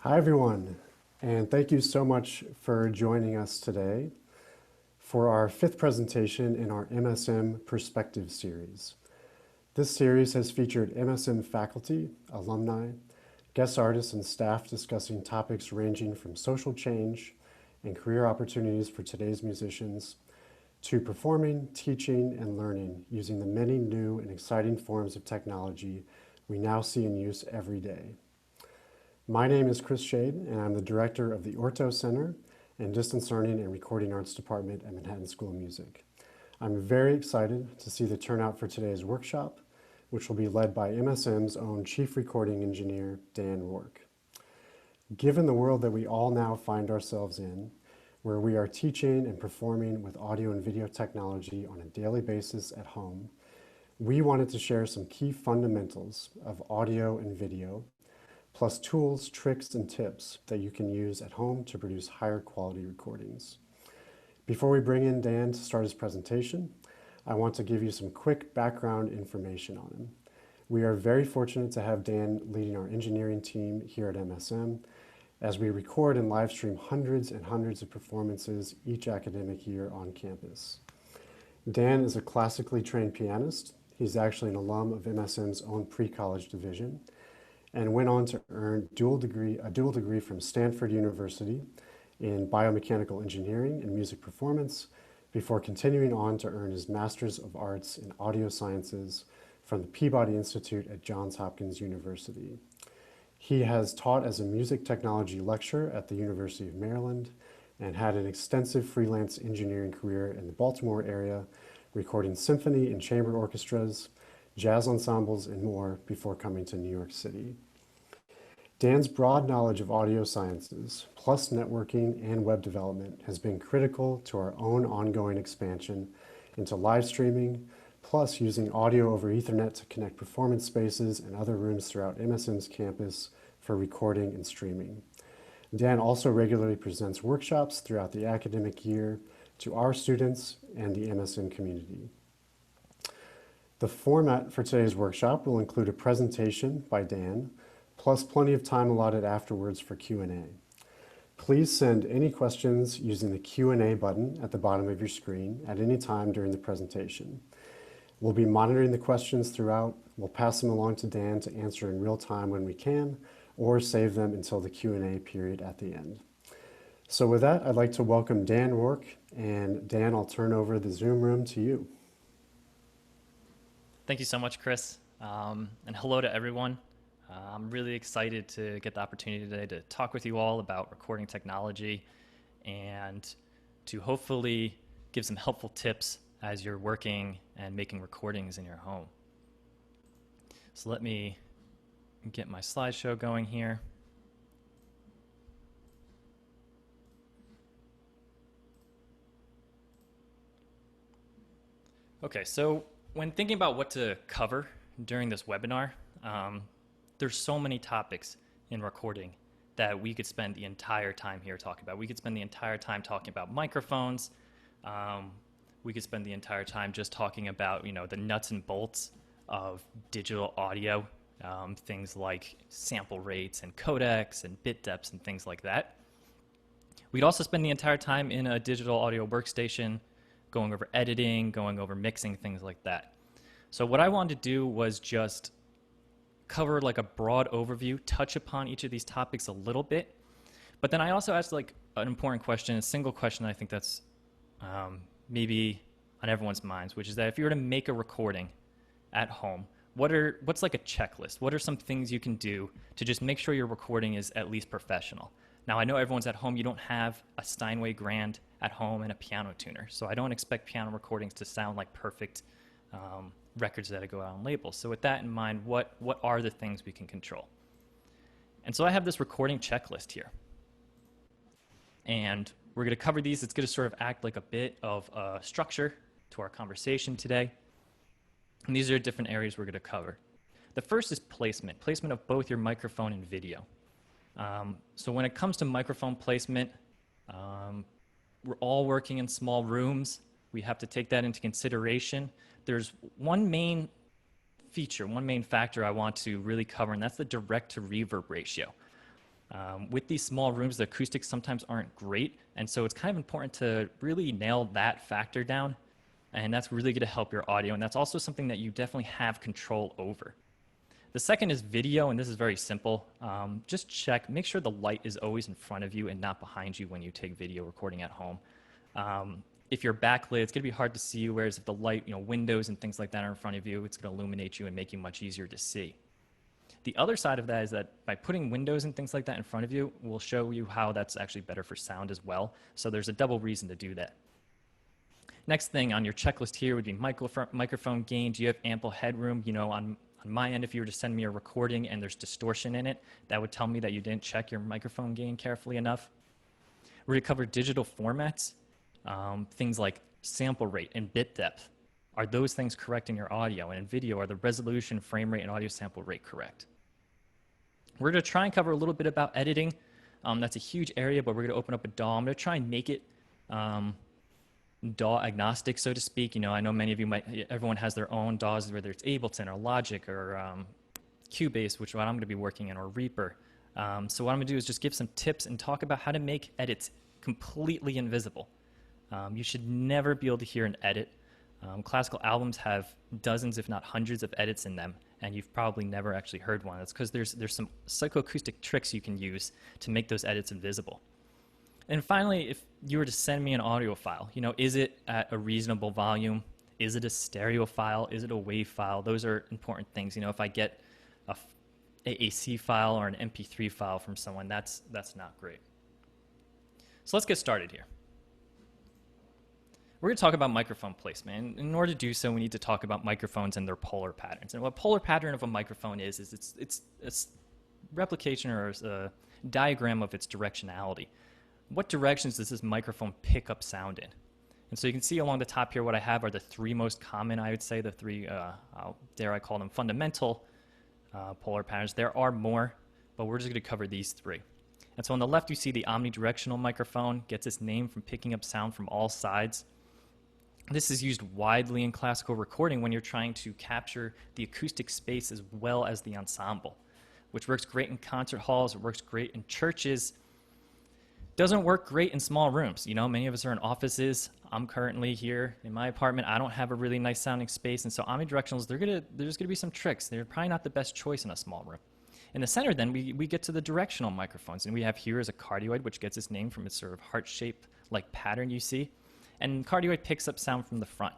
Hi, everyone, and thank you so much for joining us today for our fifth presentation in our MSM Perspective series. This series has featured MSM faculty, alumni, guest artists, and staff discussing topics ranging from social change and career opportunities for today's musicians to performing, teaching, and learning using the many new and exciting forms of technology we now see in use every day. My name is Chris Shade, and I'm the director of the Orto Center and Distance Learning and Recording Arts Department at Manhattan School of Music. I'm very excited to see the turnout for today's workshop, which will be led by MSM's own Chief Recording Engineer, Dan Rourke. Given the world that we all now find ourselves in, where we are teaching and performing with audio and video technology on a daily basis at home, we wanted to share some key fundamentals of audio and video, plus tools, tricks, and tips that you can use at home to produce higher quality recordings. Before we bring in Dan to start his presentation, I want to give you some quick background information on him. We are very fortunate to have Dan leading our engineering team here at MSM as we record and live stream hundreds and hundreds of performances each academic year on campus. Dan is a classically trained pianist. He's actually an alum of MSM's own pre-college division, and went on to earn a dual degree from Stanford University in biomechanical engineering and music performance before continuing on to earn his Master's of Arts in Audio Sciences from the Peabody Institute at Johns Hopkins University. He has taught as a music technology lecturer at the University of Maryland and had an extensive freelance engineering career in the Baltimore area, recording symphony and chamber orchestras, jazz ensembles, and more before coming to New York City. Dan's broad knowledge of audio sciences, plus networking and web development, has been critical to our own ongoing expansion into live streaming, plus using audio over Ethernet to connect performance spaces and other rooms throughout MSM's campus for recording and streaming. Dan also regularly presents workshops throughout the academic year to our students and the MSM community. The format for today's workshop will include a presentation by Dan, plus plenty of time allotted afterwards for Q&A. Please send any questions using the Q&A button at the bottom of your screen at any time during the presentation. We'll be monitoring the questions throughout. We'll pass them along to Dan to answer in real time when we can, or save them until the Q&A period at the end. So with that, I'd like to welcome Dan Rourke, and Dan, I'll turn over the Zoom room to you. Thank you so much, Chris, and hello to everyone. I'm really excited to get the opportunity today to talk with you all about recording technology and to hopefully give some helpful tips as you're working and making recordings in your home. So let me get my slideshow going here. Okay, so when thinking about what to cover during this webinar, there's so many topics in recording that we could spend the entire time here talking about. We could spend the entire time talking about microphones. We could spend the entire time just talking about, the nuts and bolts of digital audio, things like sample rates and codecs and bit depths and things like that. We'd also spend the entire time in a digital audio workstation going over editing, going over mixing, things like that. So what I wanted to do was just cover like a broad overview, touch upon each of these topics a little bit, but then I also asked like an important question, a single question I think that's maybe on everyone's minds, which is that if you were to make a recording at home, what's like a checklist? What are some things you can do to just make sure your recording is at least professional? Now, I know everyone's at home. You don't have a Steinway Grand at home and a piano tuner, so I don't expect piano recordings to sound like perfect records that go out on labels. So with that in mind, what are the things we can control? And so I have this recording checklist here. And we're going to cover these. It's going to sort of act like a bit of a structure to our conversation today. And these are different areas we're going to cover. The first is placement of both your microphone and video. So when it comes to microphone placement, we're all working in small rooms. We have to take that into consideration. There's one main feature, one main factor I want to really cover, and that's the direct to reverb ratio. With these small rooms, the acoustics sometimes aren't great, and so it's kind of important to really nail that factor down, and that's really going to help your audio, and that's also something that you definitely have control over. The second is video, and this is very simple. Just check, make sure the light is always in front of you and not behind you when you take video recording at home. If you're backlit, it's going to be hard to see you, whereas if the light, windows and things like that are in front of you, it's going to illuminate you and make you much easier to see. The other side of that is that by putting windows and things like that in front of you, we'll show you how that's actually better for sound as well. So there's a double reason to do that. Next thing on your checklist here would be microphone gain. Do you have ample headroom? On my end, if you were to send me a recording and there's distortion in it, that would tell me that you didn't check your microphone gain carefully enough. We're going to cover digital formats, things like sample rate and bit depth. Are those things correct in your audio? And in video, are the resolution, frame rate, and audio sample rate correct? We're going to try and cover a little bit about editing. That's a huge area, but we're going to open up a DAW. I'm going to try and make it DAW agnostic, so to speak. I know many of you everyone has their own DAWs, whether it's Ableton or Logic or Cubase, which is what I'm going to be working in, or Reaper. So what I'm going to do is just give some tips and talk about how to make edits completely invisible. You should never be able to hear an edit. Classical albums have dozens, if not hundreds, of edits in them, and you've probably never actually heard one. That's because there's some psychoacoustic tricks you can use to make those edits invisible. And finally, if you were to send me an audio file, is it at a reasonable volume? Is it a stereo file? Is it a WAV file? Those are important things. If I get a AAC file or an MP3 file from someone, that's not great. So let's get started here. We're going to talk about microphone placement. In order to do so, we need to talk about microphones and their polar patterns. And what polar pattern of a microphone is it's a replication or a diagram of its directionality. What directions does this microphone pick up sound in? And so you can see along the top here what I have are the three most common, I would say, the three, dare I call them fundamental polar patterns. There are more, but we're just going to cover these three. And so on the left, you see the omnidirectional microphone, gets its name from picking up sound from all sides. This is used widely in classical recording when you're trying to capture the acoustic space as well as the ensemble, which works great in concert halls, it works great in churches. Doesn't work great in small rooms. Many of us are in offices. I'm currently here in my apartment. I don't have a really nice sounding space, and so omnidirectionals, there's gonna be some tricks. They're probably not the best choice in a small room. In the center, then, we get to the directional microphones, and we have here is a cardioid, which gets its name from its sort of heart-shaped like pattern you see. And cardioid picks up sound from the front.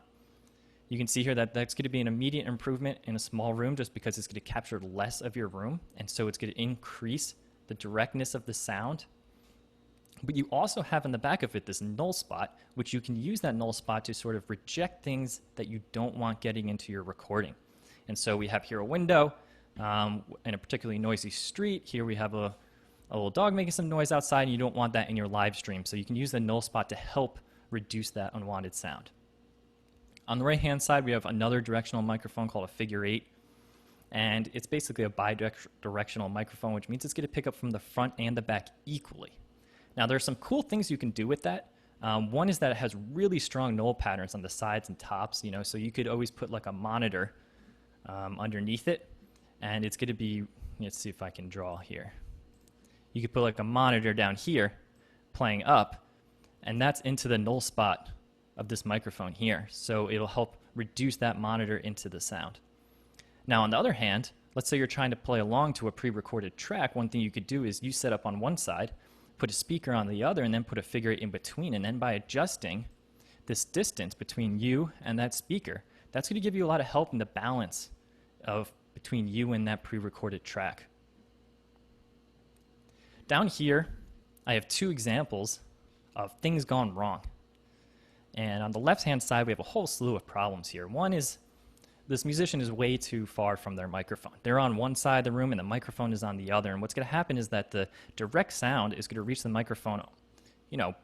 You can see here that that's going to be an immediate improvement in a small room just because it's going to capture less of your room, and so it's going to increase the directness of the sound. But you also have in the back of it this null spot, which you can use that null spot to sort of reject things that you don't want getting into your recording. And so we have here a window in a particularly noisy street. Here we have a little dog making some noise outside, and you don't want that in your live stream. So you can use the null spot to help reduce that unwanted sound. On the right-hand side, we have another directional microphone called a figure 8, and it's basically a bidirectional microphone, which means it's going to pick up from the front and the back equally. Now, there are some cool things you can do with that. One is that it has really strong null patterns on the sides and tops, so you could always put like a monitor underneath it, and it's going to be, let's see if I can draw here. You could put like a monitor down here playing up, and that's into the null spot of this microphone here. So it'll help reduce that monitor into the sound. Now, on the other hand, let's say you're trying to play along to a pre-recorded track. One thing you could do is you set up on one side, put a speaker on the other, and then put a figure 8 in between. And then by adjusting this distance between you and that speaker, that's going to give you a lot of help in the balance between you and that pre-recorded track. Down here, I have two examples of things gone wrong. And on the left-hand side, we have a whole slew of problems here. One is this musician is way too far from their microphone. They're on one side of the room and the microphone is on the other. And what's going to happen is that the direct sound is going to reach the microphone,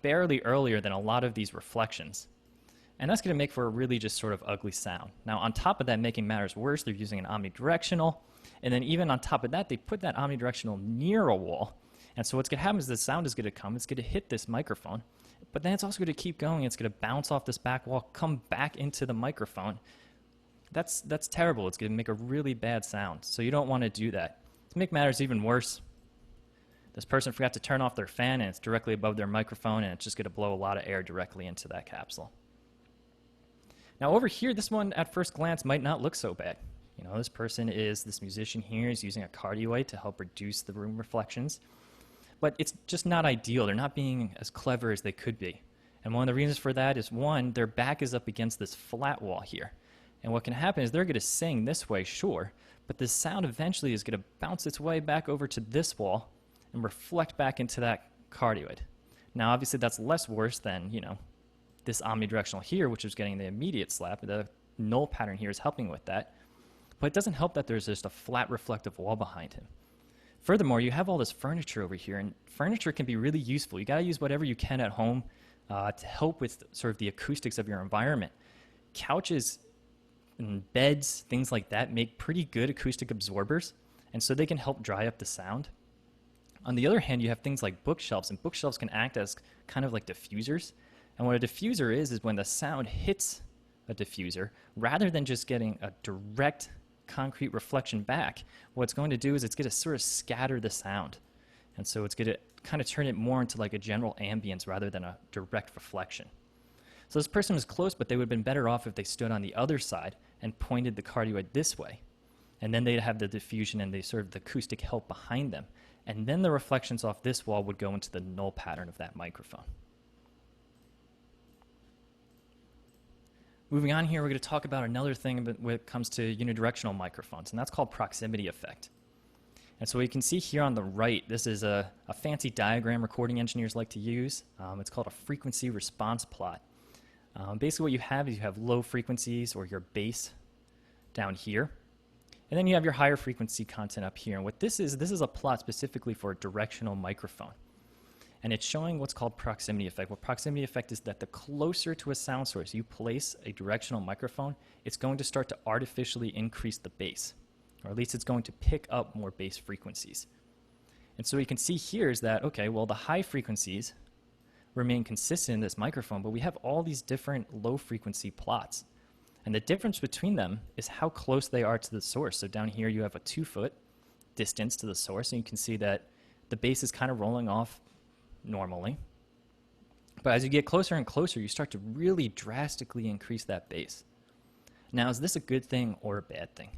barely earlier than a lot of these reflections. And that's going to make for a really just sort of ugly sound. Now, on top of that, making matters worse, they're using an omnidirectional. And then even on top of that, they put that omnidirectional near a wall. And so what's going to happen is the sound is going to come, it's going to hit this microphone, but then it's also going to keep going. It's going to bounce off this back wall, come back into the microphone. That's terrible. It's going to make a really bad sound. So you don't want to do that. To make matters even worse, This person forgot to turn off their fan and it's directly above their microphone and it's just going to blow a lot of air directly into that capsule. Now over here, this one at first glance might not look so bad. You know, this musician here is using a cardioid to help reduce the room reflections. But it's just not ideal. They're not being as clever as they could be. And one of the reasons for that is, one, their back is up against this flat wall here. And what can happen is they're going to sing this way, sure, but the sound eventually is going to bounce its way back over to this wall and reflect back into that cardioid. Now, obviously, that's less worse than, you know, this omnidirectional here, which is getting the immediate slap. The null pattern here is helping with that. But it doesn't help that there's just a flat reflective wall behind him. Furthermore, you have all this furniture over here, and furniture can be really useful. You got to use whatever you can at home to help with sort of the acoustics of your environment. Couches and beds, things like that, make pretty good acoustic absorbers, and so they can help dry up the sound. On the other hand, you have things like bookshelves, and bookshelves can act as kind of like diffusers. And what a diffuser is when the sound hits a diffuser, rather than just getting a direct concrete reflection back, what it's going to do is it's going to sort of scatter the sound. And so it's going to kind of turn it more into like a general ambience rather than a direct reflection. So this person was close, but they would have been better off if they stood on the other side and pointed the cardioid this way. And then they'd have the diffusion and the sort of the acoustic help behind them. And then the reflections off this wall would go into the null pattern of that microphone. Moving on here, we're going to talk about another thing when it comes to unidirectional microphones, and that's called proximity effect. And so what you can see here on the right, this is a fancy diagram recording engineers like to use. It's called a frequency response plot. Basically what you have is you have low frequencies, or your bass, down here. And then you have your higher frequency content up here. And what this is a plot specifically for a directional microphone. And it's showing what's called proximity effect. What proximity effect is that the closer to a sound source you place a directional microphone, it's going to start to artificially increase the bass, or at least it's going to pick up more bass frequencies. And so what you can see here is that, okay, well, the high frequencies remain consistent in this microphone, but we have all these different low frequency plots. And the difference between them is how close they are to the source. So down here you have a 2-foot distance to the source, and you can see that the bass is kind of rolling off normally. But as you get closer and closer, you start to really drastically increase that bass. Now, is this a good thing or a bad thing?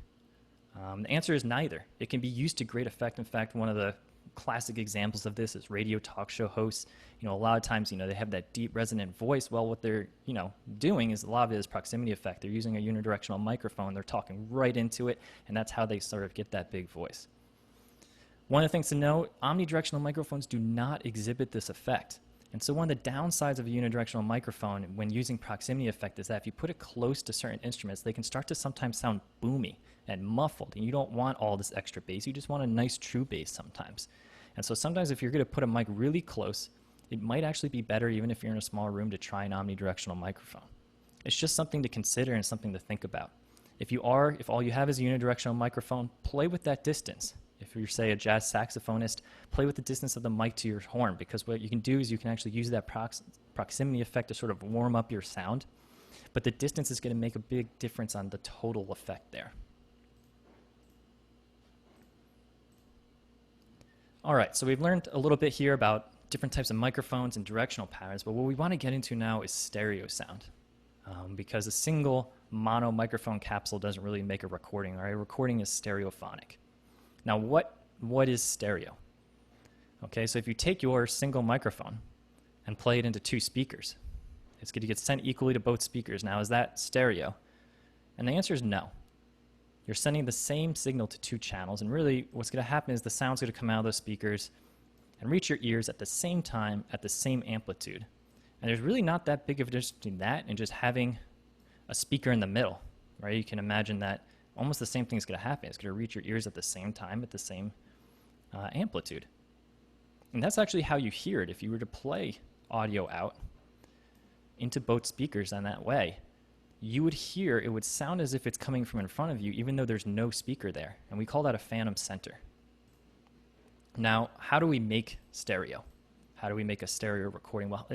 The answer is neither. It can be used to great effect. In fact, one of the classic examples of this is radio talk show hosts. You know, a lot of times, you know, they have that deep resonant voice. Well, what they're, you know, doing is a lot of it is proximity effect. They're using a unidirectional microphone. They're talking right into it, and that's how they sort of get that big voice. One of the things to note, omnidirectional microphones do not exhibit this effect. And so one of the downsides of a unidirectional microphone when using proximity effect is that if you put it close to certain instruments, they can start to sometimes sound boomy and muffled, and you don't want all this extra bass. You just want a nice true bass sometimes. And so sometimes if you're going to put a mic really close, it might actually be better, even if you're in a small room, to try an omnidirectional microphone. It's just something to consider and something to think about. If all you have is a unidirectional microphone, play with that distance. If you're, say, a jazz saxophonist, play with the distance of the mic to your horn, because what you can do is you can actually use that proximity effect to sort of warm up your sound, but the distance is going to make a big difference on the total effect there. All right, so we've learned a little bit here about different types of microphones and directional patterns, but what we want to get into now is stereo sound, because a single mono microphone capsule doesn't really make a recording. Right? A recording is stereophonic. Now, what is stereo? Okay, so if you take your single microphone and play it into 2 speakers, it's going to get sent equally to both speakers. Now, is that stereo? And the answer is no. You're sending the same signal to 2 channels, and really what's going to happen is the sound's going to come out of those speakers and reach your ears at the same time, at the same amplitude. And there's really not that big of a difference between that and just having a speaker in the middle, right? You can imagine that almost the same thing is going to happen. It's going to reach your ears at the same time, at the same amplitude. And that's actually how you hear it. If you were to play audio out into both speakers in that way, you would hear, it would sound as if it's coming from in front of you, even though there's no speaker there. And we call that a phantom center. Now, how do we make stereo? How do we make a stereo recording? Well,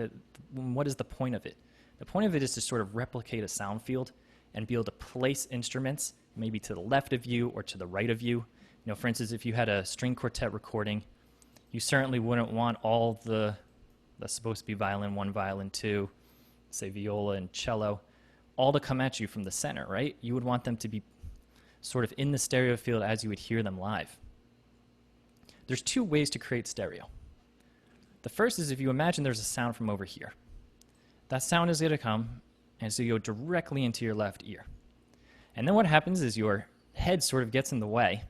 what is the point of it? The point of it is to sort of replicate a sound field and be able to place instruments maybe to the left of you or to the right of you. You know, for instance, if you had a string quartet recording, You certainly wouldn't want all that's supposed to be violin 1, violin 2, say viola and cello, all to come at you from the center, right? You would want them to be sort of in the stereo field as you would hear them live. There's two ways to create stereo. The first is if you imagine there's a sound from over here. That sound is going to come, and so you go directly into your left ear. And then what happens is your head sort of gets in the way,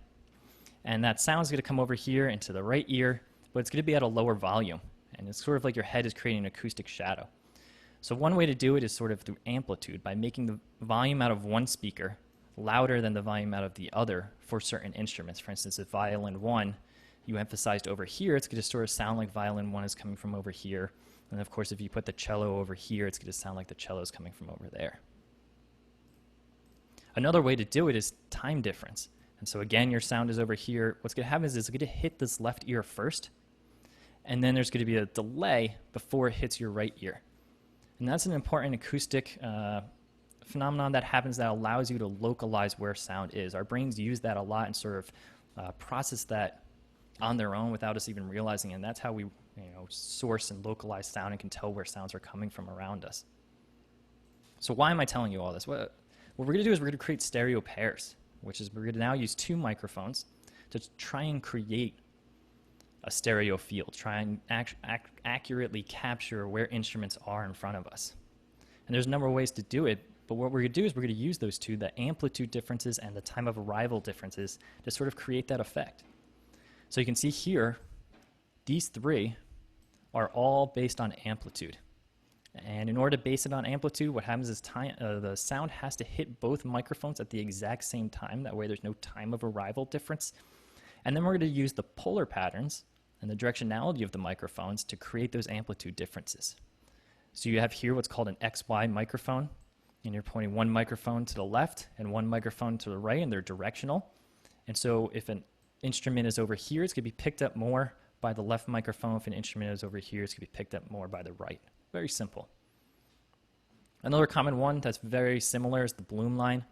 and that sound is going to come over here into the right ear, but it's going to be at a lower volume. And it's sort of like your head is creating an acoustic shadow. So one way to do it is sort of through amplitude, by making the volume out of one speaker louder than the volume out of the other for certain instruments. For instance, if violin 1, you emphasized over here, it's going to sort of sound like violin 1 is coming from over here. And of course, if you put the cello over here, it's going to sound like the cello is coming from over there. Another way to do it is time difference. And so again, your sound is over here. What's going to happen is it's going to hit this left ear first, and then there's going to be a delay before it hits your right ear. And that's an important acoustic phenomenon that happens that allows you to localize where sound is. Our brains use that a lot and sort of process that on their own without us even realizing it. And that's how we source and localize sound and can tell where sounds are coming from around us. So why am I telling you all this? What we're going to do is we're going to create stereo pairs, which is we're going to now use two microphones to try and create a stereo field, try and accurately capture where instruments are in front of us. And there's a number of ways to do it, but what we're going to do is we're going to use those two, the amplitude differences and the time of arrival differences, to sort of create that effect. So you can see here, these three are all based on amplitude. And in order to base it on amplitude, what happens is the sound has to hit both microphones at the exact same time. That way there's no time of arrival difference. And then we're going to use the polar patterns and the directionality of the microphones to create those amplitude differences. So you have here what's called an XY microphone, and you're pointing one microphone to the left and one microphone to the right, and they're directional. And so if an instrument is over here, it's going to be picked up more by the left microphone. If an instrument is over here, it's going to be picked up more by the right. Very simple. Another common one that's very similar is the Bloom line.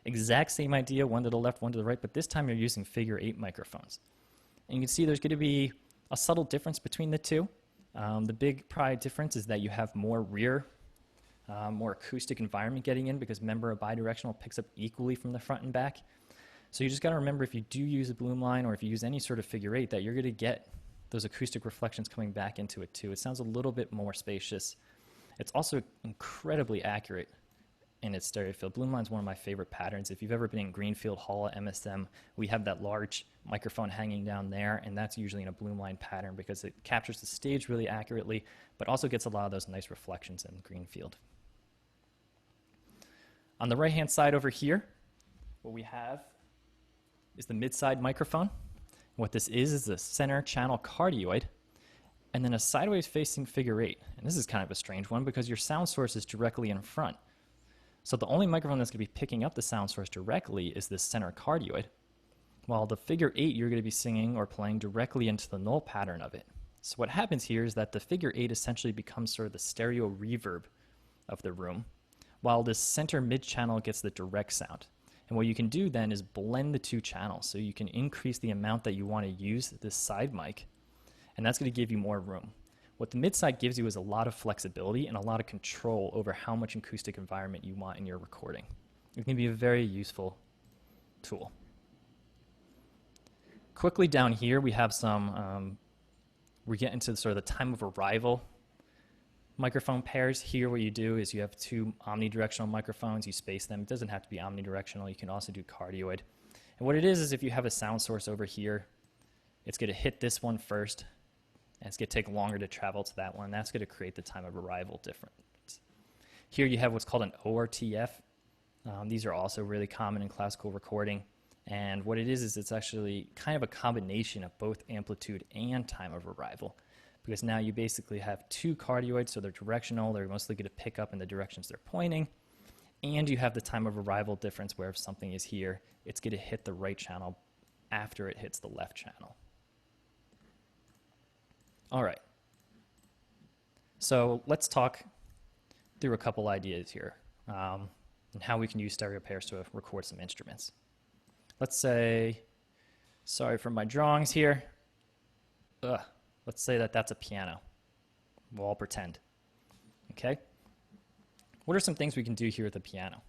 Exact same idea, one to the left, one to the right, but this time you're using figure 8 microphones. And you can see there's going to be a subtle difference between the two. The big difference is that you have more rear, more acoustic environment getting in, because remember, a bidirectional picks up equally from the front and back. So you just got to remember, if you do use a Bloom line or if you use any sort of figure 8, that you're going to get those acoustic reflections coming back into it too. It sounds a little bit more spacious. It's also incredibly accurate in its stereo field. Bloom line is one of my favorite patterns. If you've ever been in Greenfield Hall at MSM, we have that large microphone hanging down there, and that's usually in a Bloom line pattern because it captures the stage really accurately, but also gets a lot of those nice reflections in Greenfield. On the right-hand side over here, what we have is the mid-side microphone. What this is a center channel cardioid, and then a sideways facing figure 8. And this is kind of a strange one because your sound source is directly in front. So the only microphone that's going to be picking up the sound source directly is this center cardioid, while the figure 8 you're going to be singing or playing directly into the null pattern of it. So what happens here is that the figure 8 essentially becomes sort of the stereo reverb of the room, while this center mid channel gets the direct sound. And what you can do then is blend the two channels, so you can increase the amount that you want to use this side mic, and that's going to give you more room. What the mid-side gives you is a lot of flexibility and a lot of control over how much acoustic environment you want in your recording. It can be a very useful tool. Quickly down here, we have some, we get into sort of the time of arrival microphone pairs. Here what you do is you have two omnidirectional microphones, you space them. It doesn't have to be omnidirectional, you can also do cardioid. And what it is if you have a sound source over here, it's going to hit this one first, and it's going to take longer to travel to that one. That's going to create the time of arrival difference. Here you have what's called an ORTF. These are also really common in classical recording. And what it is it's actually kind of a combination of both amplitude and time of arrival. Because now you basically have two cardioids, so they're directional. They're mostly going to pick up in the directions they're pointing. And you have the time of arrival difference where if something is here, it's going to hit the right channel after it hits the left channel. All right. So let's talk through a couple ideas here and how we can use stereo pairs to record some instruments. Let's say, sorry for my drawings here. Let's say that that's a piano. We'll all pretend. Okay? What are some things we can do here with the piano?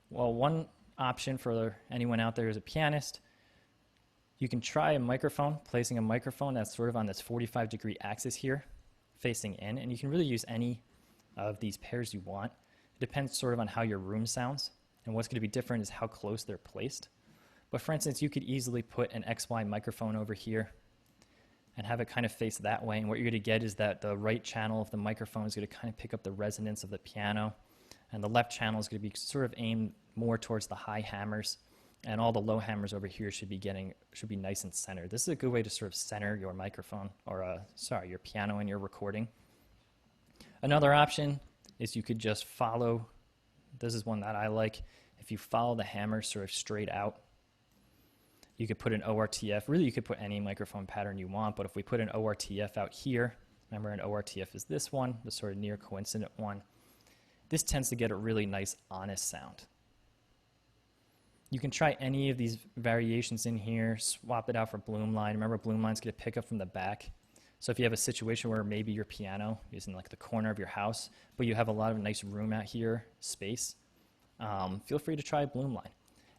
Well, one option for anyone out there who's a pianist, you can try a microphone, placing a microphone that's sort of on this 45-degree axis here, facing in, and you can really use any of these pairs you want. It depends sort of on how your room sounds, and what's going to be different is how close they're placed. But for instance, you could easily put an XY microphone over here and have it kind of face that way, and what you're going to get is that the right channel of the microphone is going to kind of pick up the resonance of the piano, and the left channel is going to be sort of aimed more towards the high hammers, and all the low hammers over here should be nice and centered. This is a good way to sort of center your microphone, or your piano in your recording. Another option is you could just follow, this is one that I like, if you follow the hammer sort of straight out, you could put an ORTF. Really, you could put any microphone pattern you want, but if we put an ORTF out here, remember an ORTF is this one, the sort of near coincident one, this tends to get a really nice, honest sound. You can try any of these variations in here, swap it out for Bloomline. Remember, Bloomline's going to pick up from the back. So if you have a situation where maybe your piano is in like the corner of your house, but you have a lot of nice room out here, space, feel free to try Bloomline.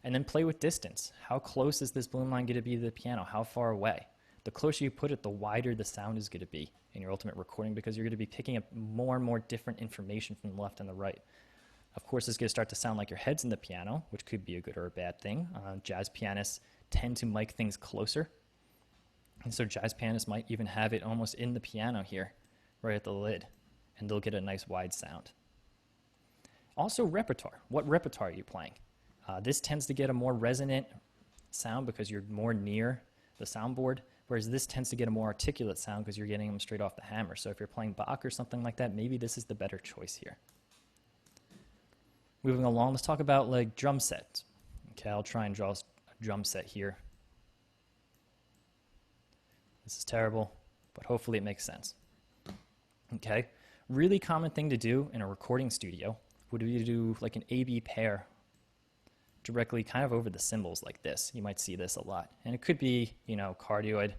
And then play with distance. How close is this Bloomline going to be to the piano? How far away? The closer you put it, the wider the sound is going to be in your ultimate recording, because you're going to be picking up more and more different information from the left and the right. Of course, it's going to start to sound like your head's in the piano, which could be a good or a bad thing. Jazz pianists tend to mic things closer. And so jazz pianists might even have it almost in the piano here, right at the lid, and they'll get a nice wide sound. Also repertoire. What repertoire are you playing? This tends to get a more resonant sound because you're more near the soundboard, whereas this tends to get a more articulate sound because you're getting them straight off the hammer. So if you're playing Bach or something like that, maybe this is the better choice here. Moving along, let's talk about like drum sets. Okay, I'll try and draw a drum set here. This is terrible, but hopefully it makes sense. Okay, really common thing to do in a recording studio would be to do like an A-B pair directly kind of over the cymbals like this. You might see this a lot. And it could be, cardioid.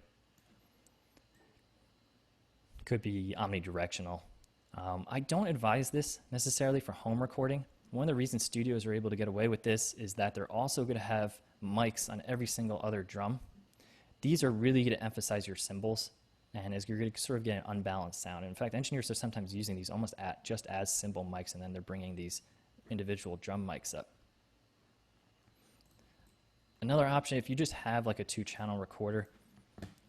Could be omnidirectional. I don't advise this necessarily for home recording. One of the reasons studios are able to get away with this is that they're also going to have mics on every single other drum. These are really going to emphasize your cymbals, and as you're going to sort of get an unbalanced sound. In fact, engineers are sometimes using these almost just as cymbal mics, and then they're bringing these individual drum mics up. Another option, if you just have like a 2-channel recorder,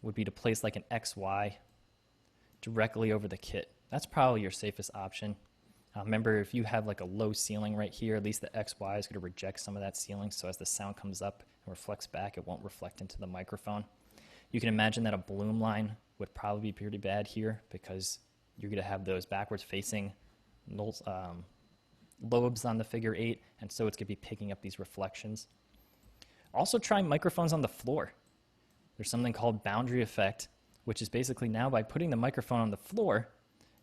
would be to place like an XY directly over the kit. That's probably your safest option. Remember, if you have like a low ceiling right here, at least the XY is going to reject some of that ceiling, so as the sound comes up and reflects back, it won't reflect into the microphone. You can imagine that a Bloomline would probably be pretty bad here because you're going to have those backwards facing lobes on the figure 8, and so it's going to be picking up these reflections. Also try microphones on the floor. There's something called boundary effect, which is basically now by putting the microphone on the floor,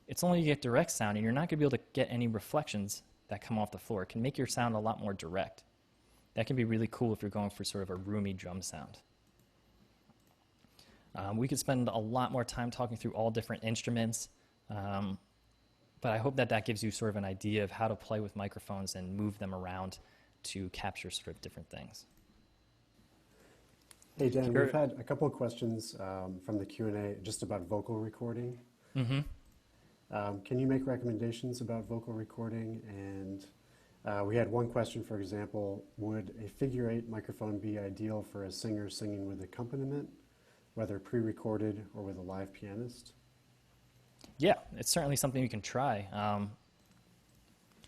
it's only you get direct sound, and you're not going to be able to get any reflections that come off the floor. It can make your sound a lot more direct. That can be really cool if you're going for sort of a roomy drum sound. We could spend a lot more time talking through all different instruments, but I hope that gives you sort of an idea of how to play with microphones and move them around to capture sort of different things. Hey, Dan, we've had a couple of questions from the Q&A just about vocal recording. Mm-hmm. Can you make recommendations about vocal recording? And we had one question, for example, would a figure 8 microphone be ideal for a singer singing with accompaniment, whether pre-recorded or with a live pianist? Yeah, it's certainly something you can try.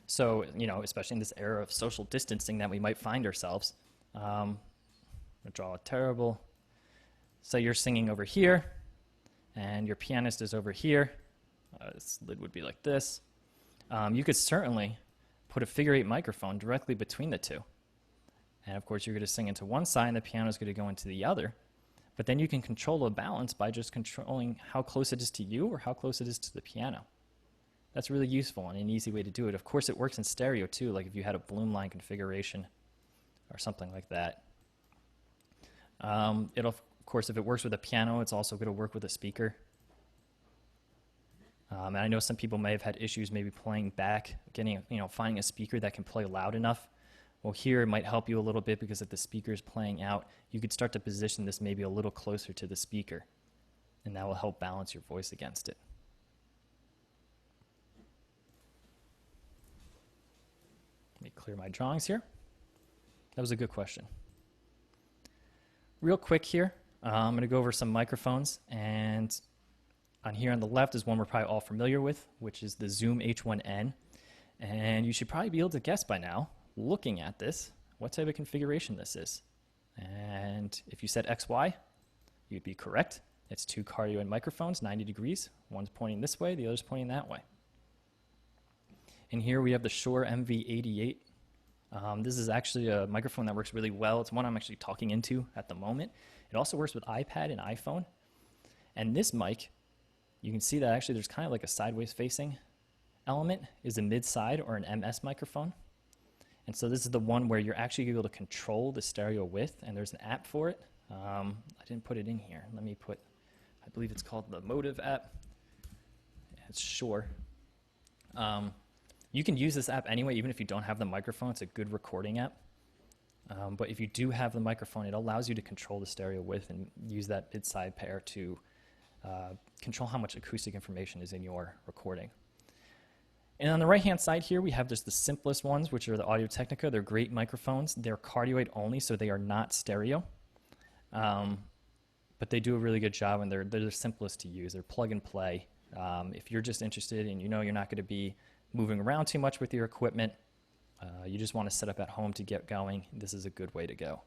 So, especially in this era of social distancing that we might find ourselves, I'm going to draw a terrible. So you're singing over here, and your pianist is over here. This lid would be like this. You could certainly put a figure 8 microphone directly between the two. And of course, you're going to sing into one side, and the piano is going to go into the other. But then you can control the balance by just controlling how close it is to you or how close it is to the piano. That's really useful and an easy way to do it. Of course, it works in stereo too, like if you had a Bloomline configuration or something like that. Of course, if it works with a piano, it's also going to work with a speaker. And I know some people may have had issues maybe playing back, finding a speaker that can play loud enough. Well, here it might help you a little bit because if the speaker is playing out, you could start to position this maybe a little closer to the speaker, and that will help balance your voice against it. Let me clear my drawings here. That was a good question. Real quick here, I'm going to go over some microphones, and on here on the left is one we're probably all familiar with, which is the Zoom H1N. And you should probably be able to guess by now, looking at this, what type of configuration this is. And if you said XY, you'd be correct. It's two cardioid microphones, 90 degrees. One's pointing this way, the other's pointing that way. And here we have the Shure MV88. This is actually a microphone that works really well. It's one I'm actually talking into at the moment. It also works with iPad and iPhone. And this mic, you can see that actually there's kind of like a sideways facing element, is a mid-side or an MS microphone. And so this is the one where you're actually able to control the stereo width, and there's an app for it. I didn't put it in here. Let me put, I believe it's called the Motive app. It's Shure. You can use this app anyway, even if you don't have the microphone. It's a good recording app. But if you do have the microphone, it allows you to control the stereo width and use that mid-side pair to control how much acoustic information is in your recording. And on the right-hand side here, we have just the simplest ones, which are the Audio-Technica. They're great microphones. They're cardioid only, so they are not stereo. But they do a really good job, and they're the simplest to use. They're plug and play. If you're just interested and you know you're not going to be moving around too much with your equipment, you just want to set up at home to get going, this is a good way to go.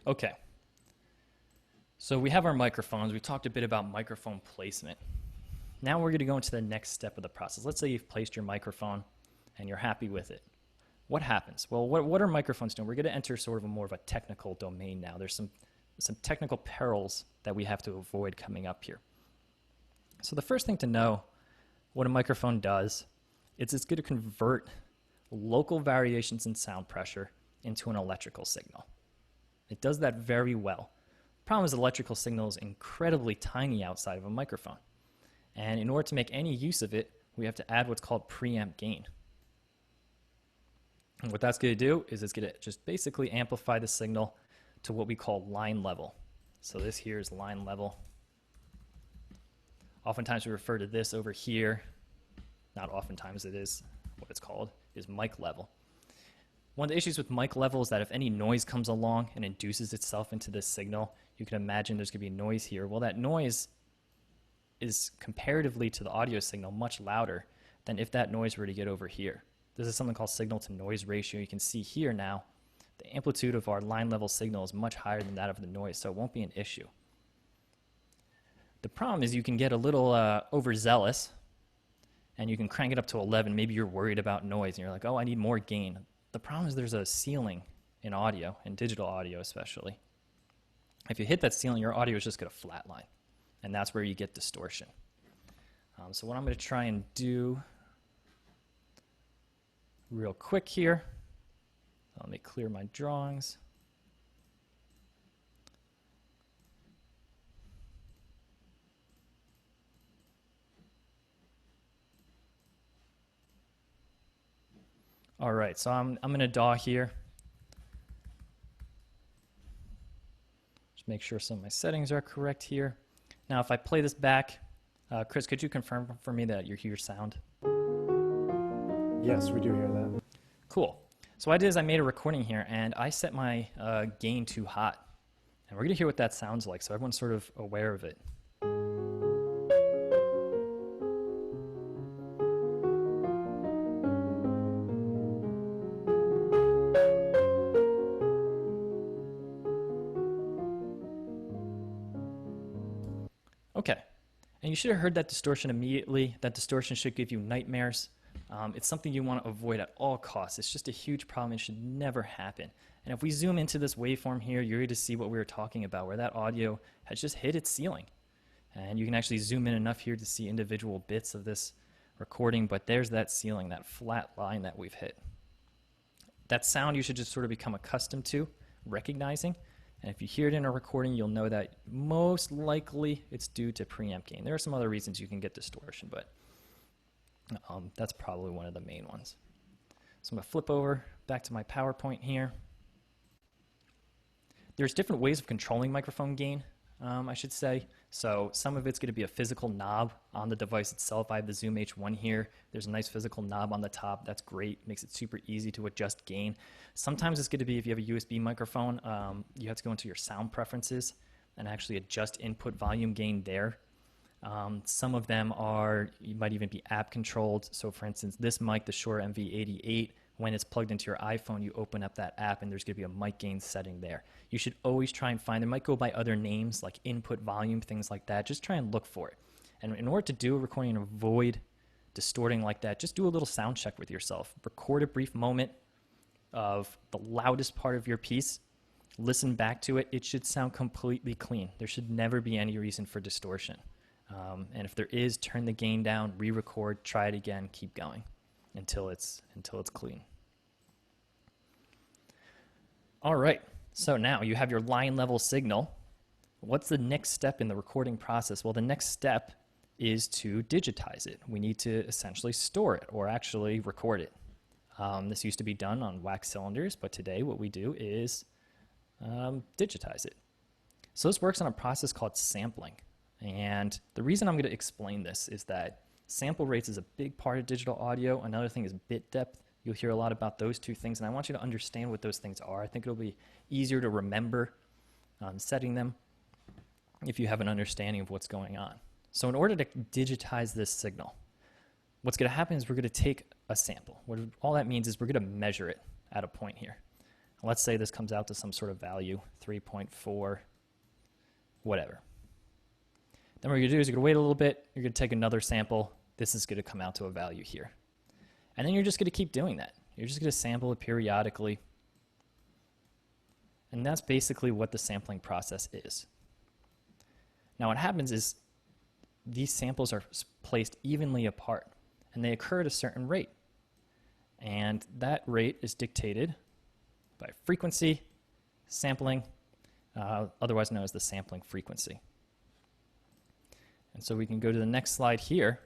Okay. So we have our microphones. We talked a bit about microphone placement. Now we're going to go into the next step of the process. Let's say you've placed your microphone and you're happy with it. What happens? Well, what are microphones doing? We're going to enter sort of a more of a technical domain now. There's some technical perils that we have to avoid coming up here. So the first thing to know what a microphone does is it's going to convert local variations in sound pressure into an electrical signal. It does that very well. The problem is electrical signal is incredibly tiny outside of a microphone. And in order to make any use of it, we have to add what's called preamp gain. And what that's going to do is it's going to just basically amplify the signal to what we call line level. So this here is line level. Oftentimes we refer to this over here, not oftentimes, it is what it's called, is mic level. One of the issues with mic level is that if any noise comes along and induces itself into this signal, you can imagine there's going to be noise here. Well, that noise is comparatively to the audio signal much louder than if that noise were to get over here. This is something called signal to noise ratio. You can see here now the amplitude of our line level signal is much higher than that of the noise, so it won't be an issue. The problem is you can get a little overzealous and you can crank it up to 11. Maybe you're worried about noise and you're like, oh, I need more gain. The problem is there's a ceiling in audio, in digital audio especially. If you hit that ceiling, your audio is just going to flatline, and that's where you get distortion. So what I'm going to try and do real quick here, let me clear my drawings. All right, so I'm going to DAW here. Just make sure some of my settings are correct here. Now, if I play this back, Chris, could you confirm for me that you hear sound? Yes, we do hear that. Cool. So what I did is I made a recording here, and I set my gain too hot. And we're going to hear what that sounds like, so everyone's sort of aware of it. Okay, and you should have heard that distortion immediately. That distortion should give you nightmares. It's something you want to avoid at all costs. It's just a huge problem. It should never happen. And if we zoom into this waveform here, you're going to see what we were talking about, where that audio has just hit its ceiling. And you can actually zoom in enough here to see individual bits of this recording, but there's that ceiling, that flat line that we've hit. That sound you should just sort of become accustomed to, recognizing, And if you hear it in a recording, you'll know that most likely it's due to preamp gain. There are some other reasons you can get distortion, but that's probably one of the main ones. So I'm going to flip over back to my PowerPoint here. There's different ways of controlling microphone gain, I should say. So some of it's going to be a physical knob on the device itself. I have the Zoom H1 here. There's a nice physical knob on the top. That's great. Makes it super easy to adjust gain. Sometimes it's going to be, if you have a USB microphone, you have to go into your sound preferences and actually adjust input volume gain there. Some of them are, you might even be app controlled. So for instance, this mic, the Shure MV88, when it's plugged into your iPhone, you open up that app and there's going to be a mic gain setting there. You should always try and find, it might go by other names like input volume, things like that. Just try and look for it. And in order to do a recording and avoid distorting like that, just do a little sound check with yourself. Record a brief moment of the loudest part of your piece. Listen back to it. It should sound completely clean. There should never be any reason for distortion. And if there is, turn the gain down, re-record, try it again, keep going until it's clean. All right, so now you have your line level signal. What's the next step in the recording process? Well, the next step is to digitize it. We need to essentially store it or actually record it. This used to be done on wax cylinders, but today what we do is digitize it. So this works on a process called sampling. And the reason I'm going to explain this is that sample rates is a big part of digital audio. Another thing is bit depth. You'll hear a lot about those two things, and I want you to understand what those things are. I think it'll be easier to remember setting them if you have an understanding of what's going on. So in order to digitize this signal, what's going to happen is we're going to take a sample. All that means is we're going to measure it at a point here. Let's say this comes out to some sort of value, 3.4, whatever. Then what you're going to do is you're going to wait a little bit, you're going to take another sample, this is going to come out to a value here. And then you're just going to keep doing that. You're just going to sample it periodically. And that's basically what the sampling process is. Now what happens is these samples are placed evenly apart, and they occur at a certain rate. And that rate is dictated by frequency, sampling, otherwise known as the sampling frequency. And so we can go to the next slide here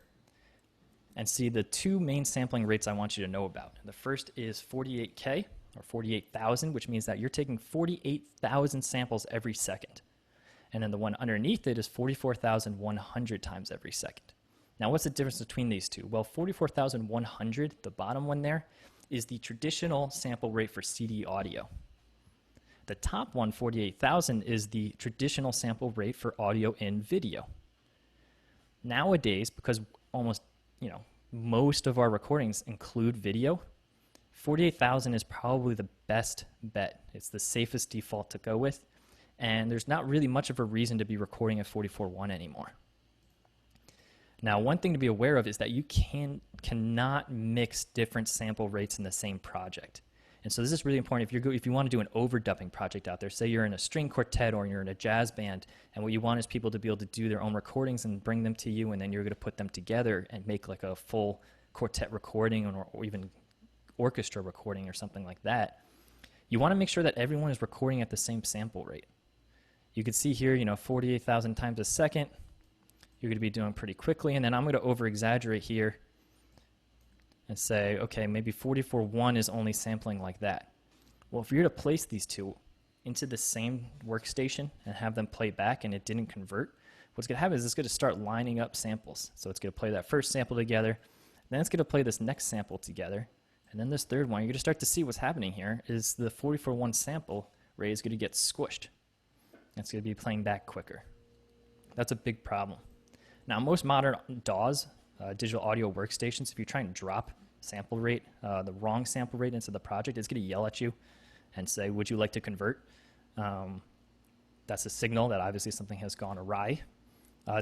and see the two main sampling rates I want you to know about. The first is 48K, or 48,000, which means that you're taking 48,000 samples every second. And then the one underneath it is 44,100 times every second. Now what's the difference between these two? Well, 44,100, the bottom one there, is the traditional sample rate for CD audio. The top one, 48,000, is the traditional sample rate for audio in video. Nowadays, because almost, most of our recordings include video, 48,000 is probably the best bet. It's the safest default to go with, and there's not really much of a reason to be recording at 44.1 anymore. Now, one thing to be aware of is that you cannot mix different sample rates in the same project. And so this is really important if you want to do an overdubbing project out there. Say you're in a string quartet or you're in a jazz band, and what you want is people to be able to do their own recordings and bring them to you, and then you're going to put them together and make like a full quartet recording or even orchestra recording or something like that. You want to make sure that everyone is recording at the same sample rate. You can see here, 48,000 times a second. You're going to be doing pretty quickly, and then I'm going to over-exaggerate here and say, okay, maybe 44.1 is only sampling like that. Well, if you're to place these two into the same workstation and have them play back and it didn't convert, what's going to happen is it's going to start lining up samples. So it's going to play that first sample together, then it's going to play this next sample together, and then this third one. You're going to start to see what's happening here is the 44.1 sample rate is going to get squished. It's going to be playing back quicker. That's a big problem. Now, most modern DAWs, digital audio workstations, if you try and drop sample rate, the wrong sample rate into the project, it's going to yell at you and say, would you like to convert? That's a signal that obviously something has gone awry.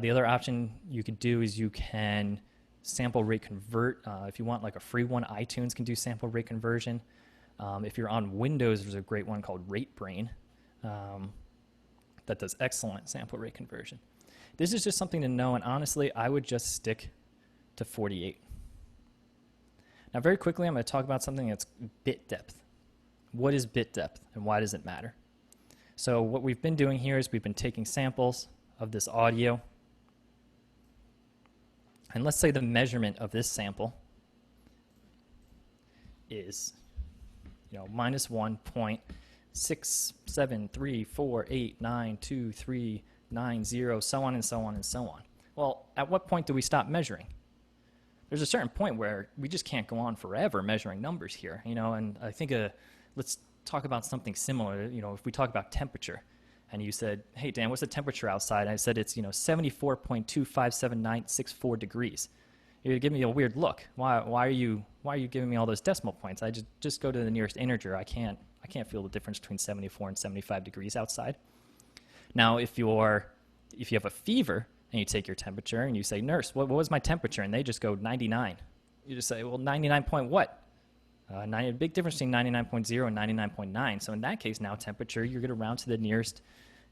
The other option you could do is you can sample rate convert. If you want like a free one, iTunes can do sample rate conversion. If you're on Windows, there's a great one called RateBrain that does excellent sample rate conversion. This is just something to know, and honestly, I would just stick to 48. Now, very quickly, I'm going to talk about something that's bit depth. What is bit depth, and why does it matter? So what we've been doing here is we've been taking samples of this audio, and let's say the measurement of this sample is, minus 1.673489239, so on and so on and so on. Well, at what point do we stop measuring? There's a certain point where we just can't go on forever measuring numbers here, and I think let's talk about something similar. If we talk about temperature, and you said, hey, Dan, what's the temperature outside? And I said, it's, 74.25796.4 degrees. You're giving me a weird look. Why are you giving me all those decimal points? I just go to the nearest integer. I can't feel the difference between 74 and 75 degrees outside. Now, if you have a fever and you take your temperature and you say, nurse, what was my temperature? And they just go 99. You just say, well, 99 point what? A big difference between 99.0 and 99.9. So in that case, now temperature, you're going to round to the nearest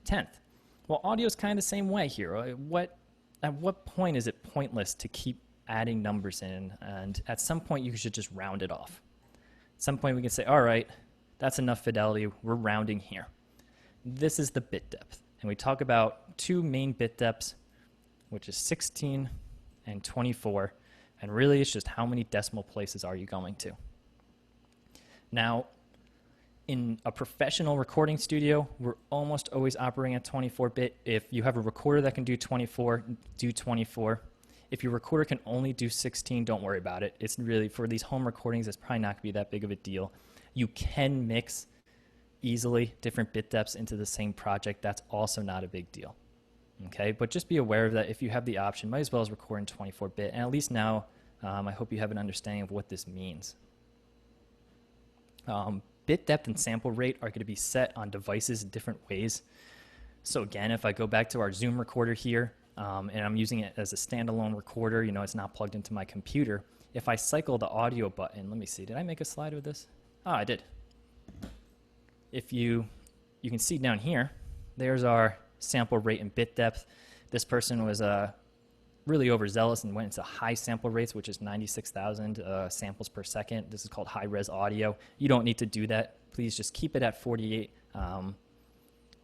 tenth. Well, audio is kind of the same way here. At what point is it pointless to keep adding numbers in? And at some point, you should just round it off. At some point, we can say, all right, that's enough fidelity. We're rounding here. This is the bit depth. And we talk about two main bit depths, which is 16 and 24. And really, it's just how many decimal places are you going to? Now, in a professional recording studio, we're almost always operating at 24-bit. If you have a recorder that can do 24, do 24. If your recorder can only do 16, don't worry about it. It's really, for these home recordings, it's probably not going to be that big of a deal. You can mix easily different bit depths into the same project. That's also not a big deal. Okay, but just be aware of that. If you have the option, might as well as record in 24-bit. And at least now, I hope you have an understanding of what this means. Bit depth and sample rate are going to be set on devices in different ways. So again, if I go back to our Zoom recorder here, and I'm using it as a standalone recorder, it's not plugged into my computer. If I cycle the audio button, let me see, did I make a slide of this? Oh, I did. If you can see down here, there's our sample rate and bit depth. This person was really overzealous and went into high sample rates, which is 96,000 samples per second. This is called high-res audio. You don't need to do that. Please just keep it at 48.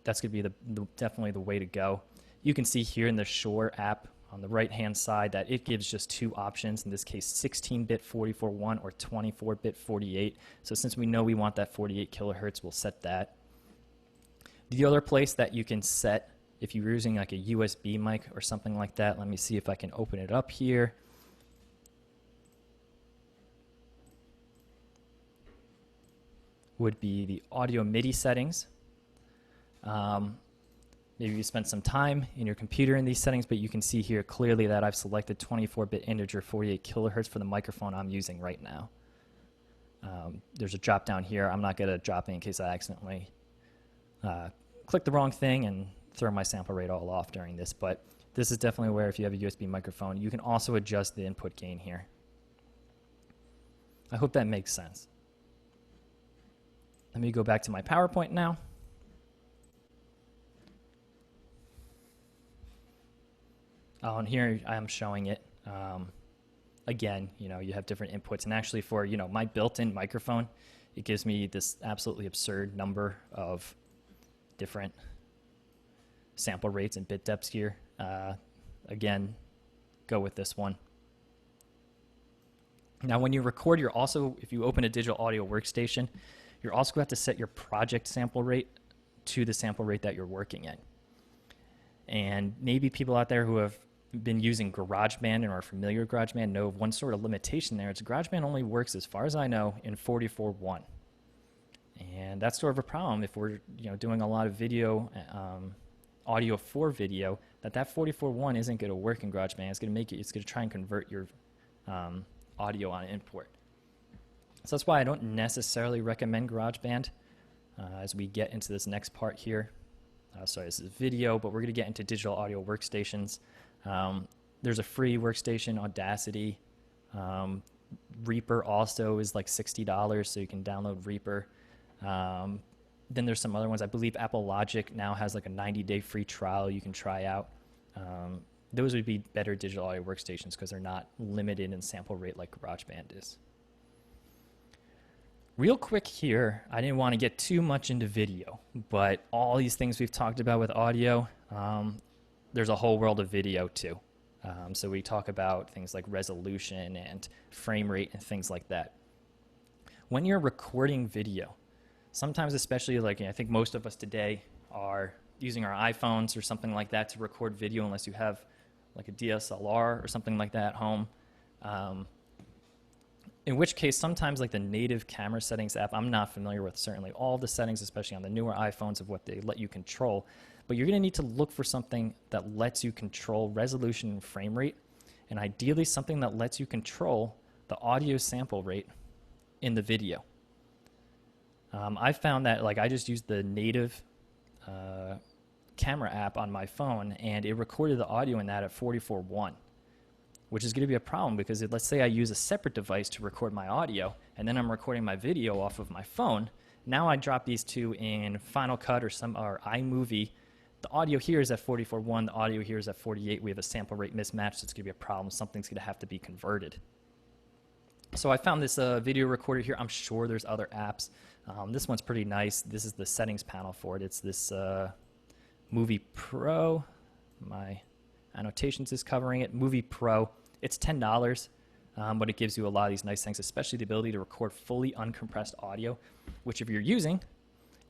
That's going to be definitely the way to go. You can see here in the Shure app on the right-hand side that it gives just two options, in this case 16-bit 44.1 or 24-bit 48. So since we know we want that 48 kilohertz, we'll set that. The other place that you can set, if you're using like a USB mic or something like that, let me see if I can open it up here. Would be the audio Midi settings. Maybe you spent some time in your computer in these settings, but you can see here clearly that I've selected 24-bit integer 48 kilohertz for the microphone I'm using right now. There's a drop down here. I'm not going to drop it in case I accidentally click the wrong thing and throw my sample rate all off during this, but this is definitely where if you have a USB microphone, you can also adjust the input gain here. I hope that makes sense. Let me go back to my PowerPoint now. Oh, and here I am showing it. Again, you have different inputs, and actually for, my built-in microphone, it gives me this absolutely absurd number of different sample rates and bit depths here. Again, go with this one. Now, when you record, if you open a digital audio workstation, you're also going to have to set your project sample rate to the sample rate that you're working in. And maybe people out there who have been using GarageBand and are familiar with GarageBand know of one sort of limitation there. It's GarageBand only works, as far as I know, in 44.1. And that's sort of a problem if we're doing a lot of video, audio for video, that 44.1 isn't going to work in GarageBand. It's going to try and convert your audio on import. So that's why I don't necessarily recommend GarageBand as we get into this next part here. Sorry, this is video, but we're going to get into digital audio workstations. There's a free workstation, Audacity. Reaper also is like $60, so you can download Reaper. Then there's some other ones. I believe Apple Logic now has like a 90-day free trial you can try out. Those would be better digital audio workstations because they're not limited in sample rate like GarageBand is. Real quick here, I didn't want to get too much into video, but all these things we've talked about with audio, there's a whole world of video too. So we talk about things like resolution and frame rate and things like that. When you're recording video, sometimes especially like I think most of us today are using our iPhones or something like that to record video unless you have like a DSLR or something like that at home. In which case, sometimes like the native camera settings app, I'm not familiar with certainly all the settings, especially on the newer iPhones of what they let you control. But you're going to need to look for something that lets you control resolution and frame rate, and ideally something that lets you control the audio sample rate in the video. I found that like I just used the native camera app on my phone, and it recorded the audio in that at 44.1. Which is going to be a problem because let's say I use a separate device to record my audio, and then I'm recording my video off of my phone. Now I drop these two in Final Cut or iMovie. The audio here is at 44.1, the audio here is at 48. We have a sample rate mismatch, so it's going to be a problem. Something's going to have to be converted. So I found this video recorder here. I'm sure there's other apps. This one's pretty nice. This is the settings panel for it. It's this Movie Pro. My annotations is covering it. Movie Pro. It's $10, but it gives you a lot of these nice things, especially the ability to record fully uncompressed audio, which if you're using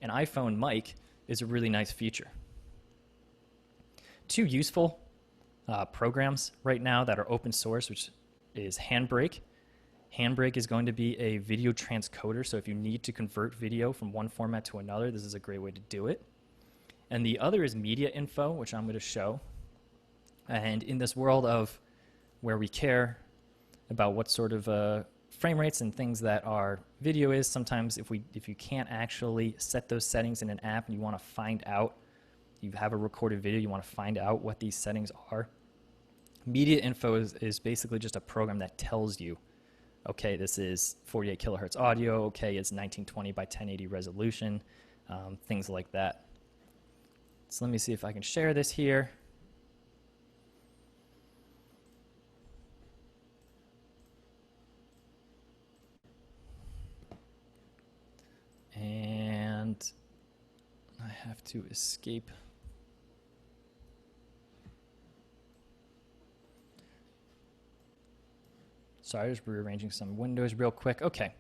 an iPhone mic is a really nice feature. Two useful programs right now that are open source, which is Handbrake. Handbrake is going to be a video transcoder, so if you need to convert video from one format to another, this is a great way to do it. And the other is Media Info, which I'm going to show. And in this world of where we care about what sort of frame rates and things that our video is, sometimes if you can't actually set those settings in an app and you want to find out, you have a recorded video, you want to find out what these settings are, Media Info is basically just a program that tells you, okay, this is 48 kilohertz audio, okay, it's 1920 by 1080 resolution, things like that. So let me see if I can share this here. And I have to escape. Sorry, just rearranging some windows real quick. Okay,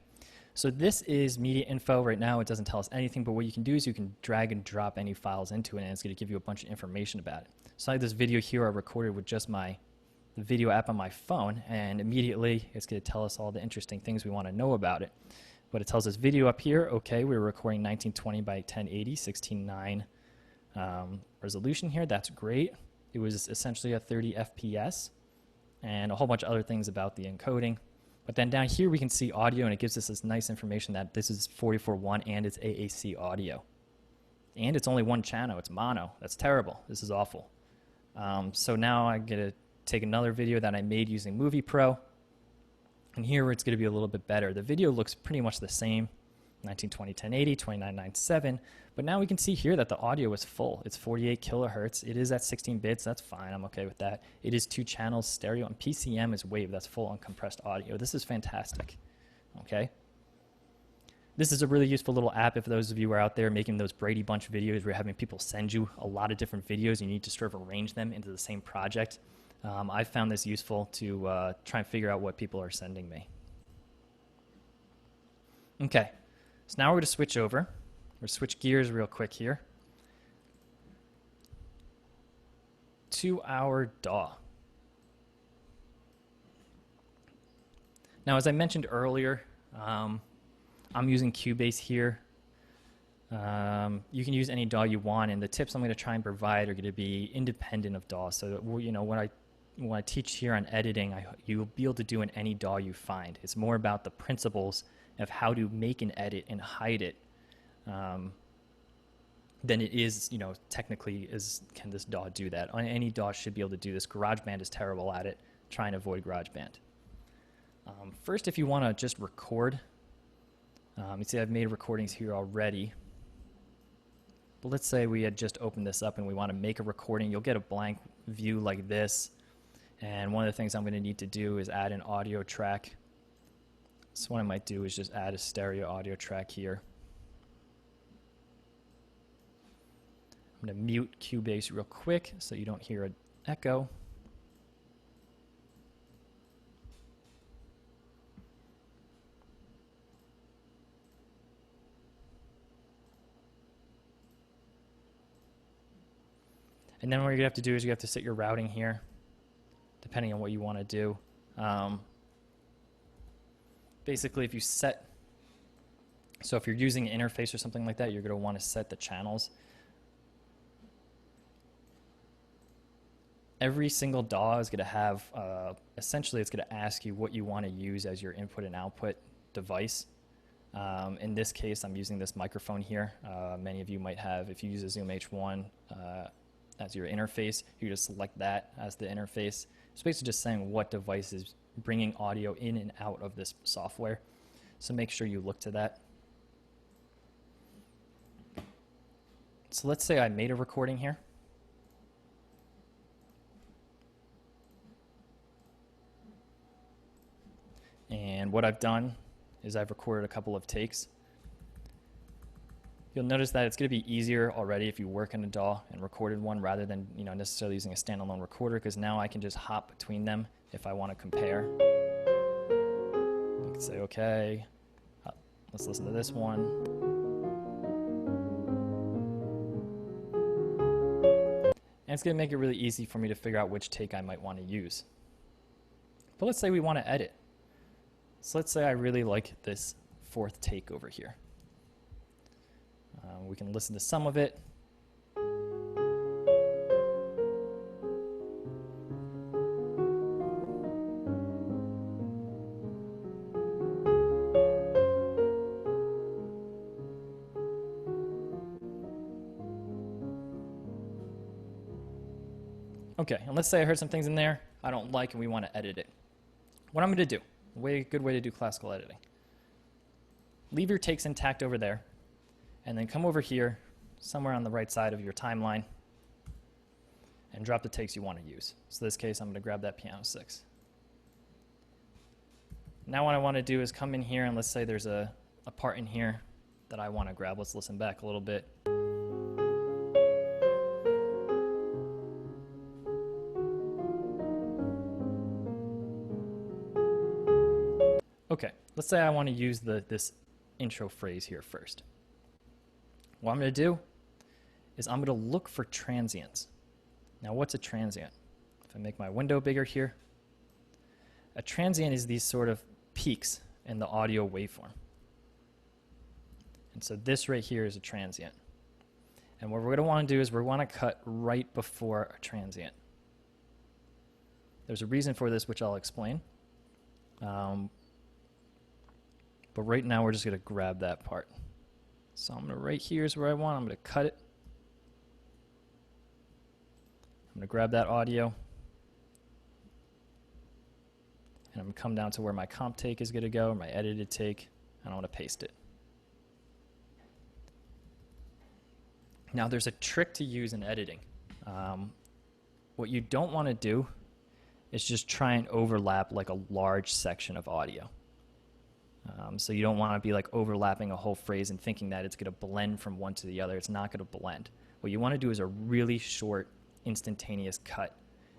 so this is Media Info right now. It doesn't tell us anything, but what you can do is you can drag and drop any files into it, and it's going to give you a bunch of information about it. So I have this video here I recorded with just the video app on my phone, and immediately it's going to tell us all the interesting things we want to know about it. But it tells us video up here, okay, we were recording 1920 by 1080, 16:9 resolution here. That's great. It was essentially a 30 FPS and a whole bunch of other things about the encoding. But then down here we can see audio, and it gives us this nice information that this is 44.1 and it's AAC audio. And it's only one channel, it's mono. That's terrible. This is awful. So now I'm going to take another video that I made using Movie Pro. And here it's going to be a little bit better. The video looks pretty much the same, 1920, 1080, 2997. But now we can see here that the audio is full. It's 48 kilohertz. It is at 16 bits. That's fine. I'm okay with that. It is 2 channels stereo, and PCM is wave. That's full uncompressed audio. This is fantastic. Okay. This is a really useful little app if those of you are out there making those Brady Bunch videos where you're having people send you a lot of different videos. You need to sort of arrange them into the same project. I found this useful to try and figure out what people are sending me. Okay, so now we're going to switch over. We're going to switch gears real quick here to our DAW. Now, as I mentioned earlier, I'm using Cubase here. You can use any DAW you want, and the tips I'm going to try and provide are going to be independent of DAW. So, you know, when I teach here on editing, you'll be able to do in any DAW you find. It's more about the principles of how to make an edit and hide it than it is, you know, technically can this DAW do that? Any DAW should be able to do this. GarageBand is terrible at it. Try and avoid GarageBand. First, if you want to just record, you see I've made recordings here already. But let's say we had just opened this up and we want to make a recording. You'll get a blank view like this. And one of the things I'm going to need to do is add an audio track So what I might do is just add a stereo audio track here. I'm going to mute Cubase real quick so you don't hear an echo. And then what you're going to have to do is you have to set your routing here, depending on what you want to do. Basically, if you set, so if you're using an interface or something like that, you're going to want to set the channels. Every single DAW is going to have, essentially it's going to ask you what you want to use as your input and output device. In this case, I'm using this microphone here. Many of you might have, if you use a Zoom H1 as your interface, you just select that as the interface. It's basically just saying what device is bringing audio in and out of this software. So make sure you look to that. So let's say I made a recording here. And what I've done is I've recorded a couple of takes. You'll notice that it's going to be easier already if you work in a DAW and recorded one rather than necessarily using a standalone recorder, because now I can just hop between them if I want to compare. You can say, okay, let's listen to this one. And it's going to make it really easy for me to figure out which take I might want to use. But let's say we want to edit. So let's say I really like this fourth take over here. We can listen to some of it. Okay, and let's say I heard some things in there I don't like and we want to edit it. What I'm going to do, a good way to do classical editing. Leave your takes intact over there, and then come over here, somewhere on the right side of your timeline, and drop the takes you want to use. So in this case, I'm going to grab that piano 6. Now what I want to do is come in here, and let's say there's a part in here that I want to grab. Let's listen back a little bit. Okay, let's say I want to use this intro phrase here first. What I'm going to do is I'm going to look for transients. Now, what's a transient? If I make my window bigger here, a transient is these sort of peaks in the audio waveform. And so this right here is a transient. And what we're going to want to do is we want to cut right before a transient. There's a reason for this, which I'll explain. But right now, we're just going to grab that part. So I'm going to, right here is where I want. I'm going to cut it. I'm going to grab that audio. And I'm going to come down to where my comp take is going to go, or my edited take, and I want to paste it. Now there's a trick to use in editing. What you don't want to do is just try and overlap like a large section of audio. So you don't want to be like overlapping a whole phrase and thinking that it's going to blend from one to the other. It's not going to blend. What you want to do is a really short, instantaneous cut.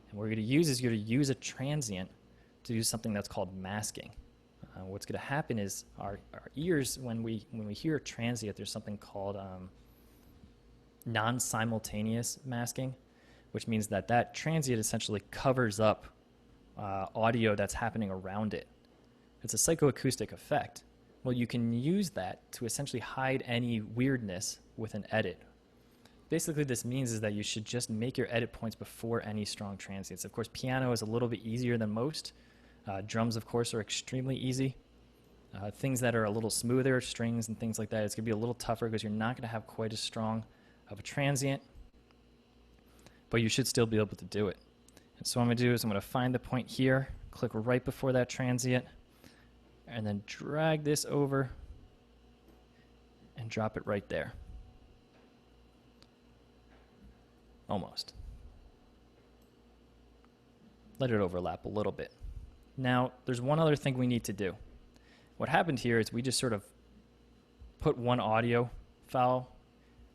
And what you're going to use is you're going to use a transient to do something that's called masking. What's going to happen is our ears, when we hear a transient, there's something called non-simultaneous masking, which means that that transient essentially covers up audio that's happening around it. It's a psychoacoustic effect. Well, you can use that to essentially hide any weirdness with an edit. Basically, this means is that you should just make your edit points before any strong transients. Of course, piano is a little bit easier than most. Drums, of course, are extremely easy. Things that are a little smoother, strings and things like that, it's going to be a little tougher because you're not going to have quite as strong of a transient, but you should still be able to do it. And so what I'm going to do is I'm going to find the point here, click right before that transient, and then drag this over and drop it right there. Almost. Let it overlap a little bit. Now, there's one other thing we need to do. What happened here is we just sort of put one audio file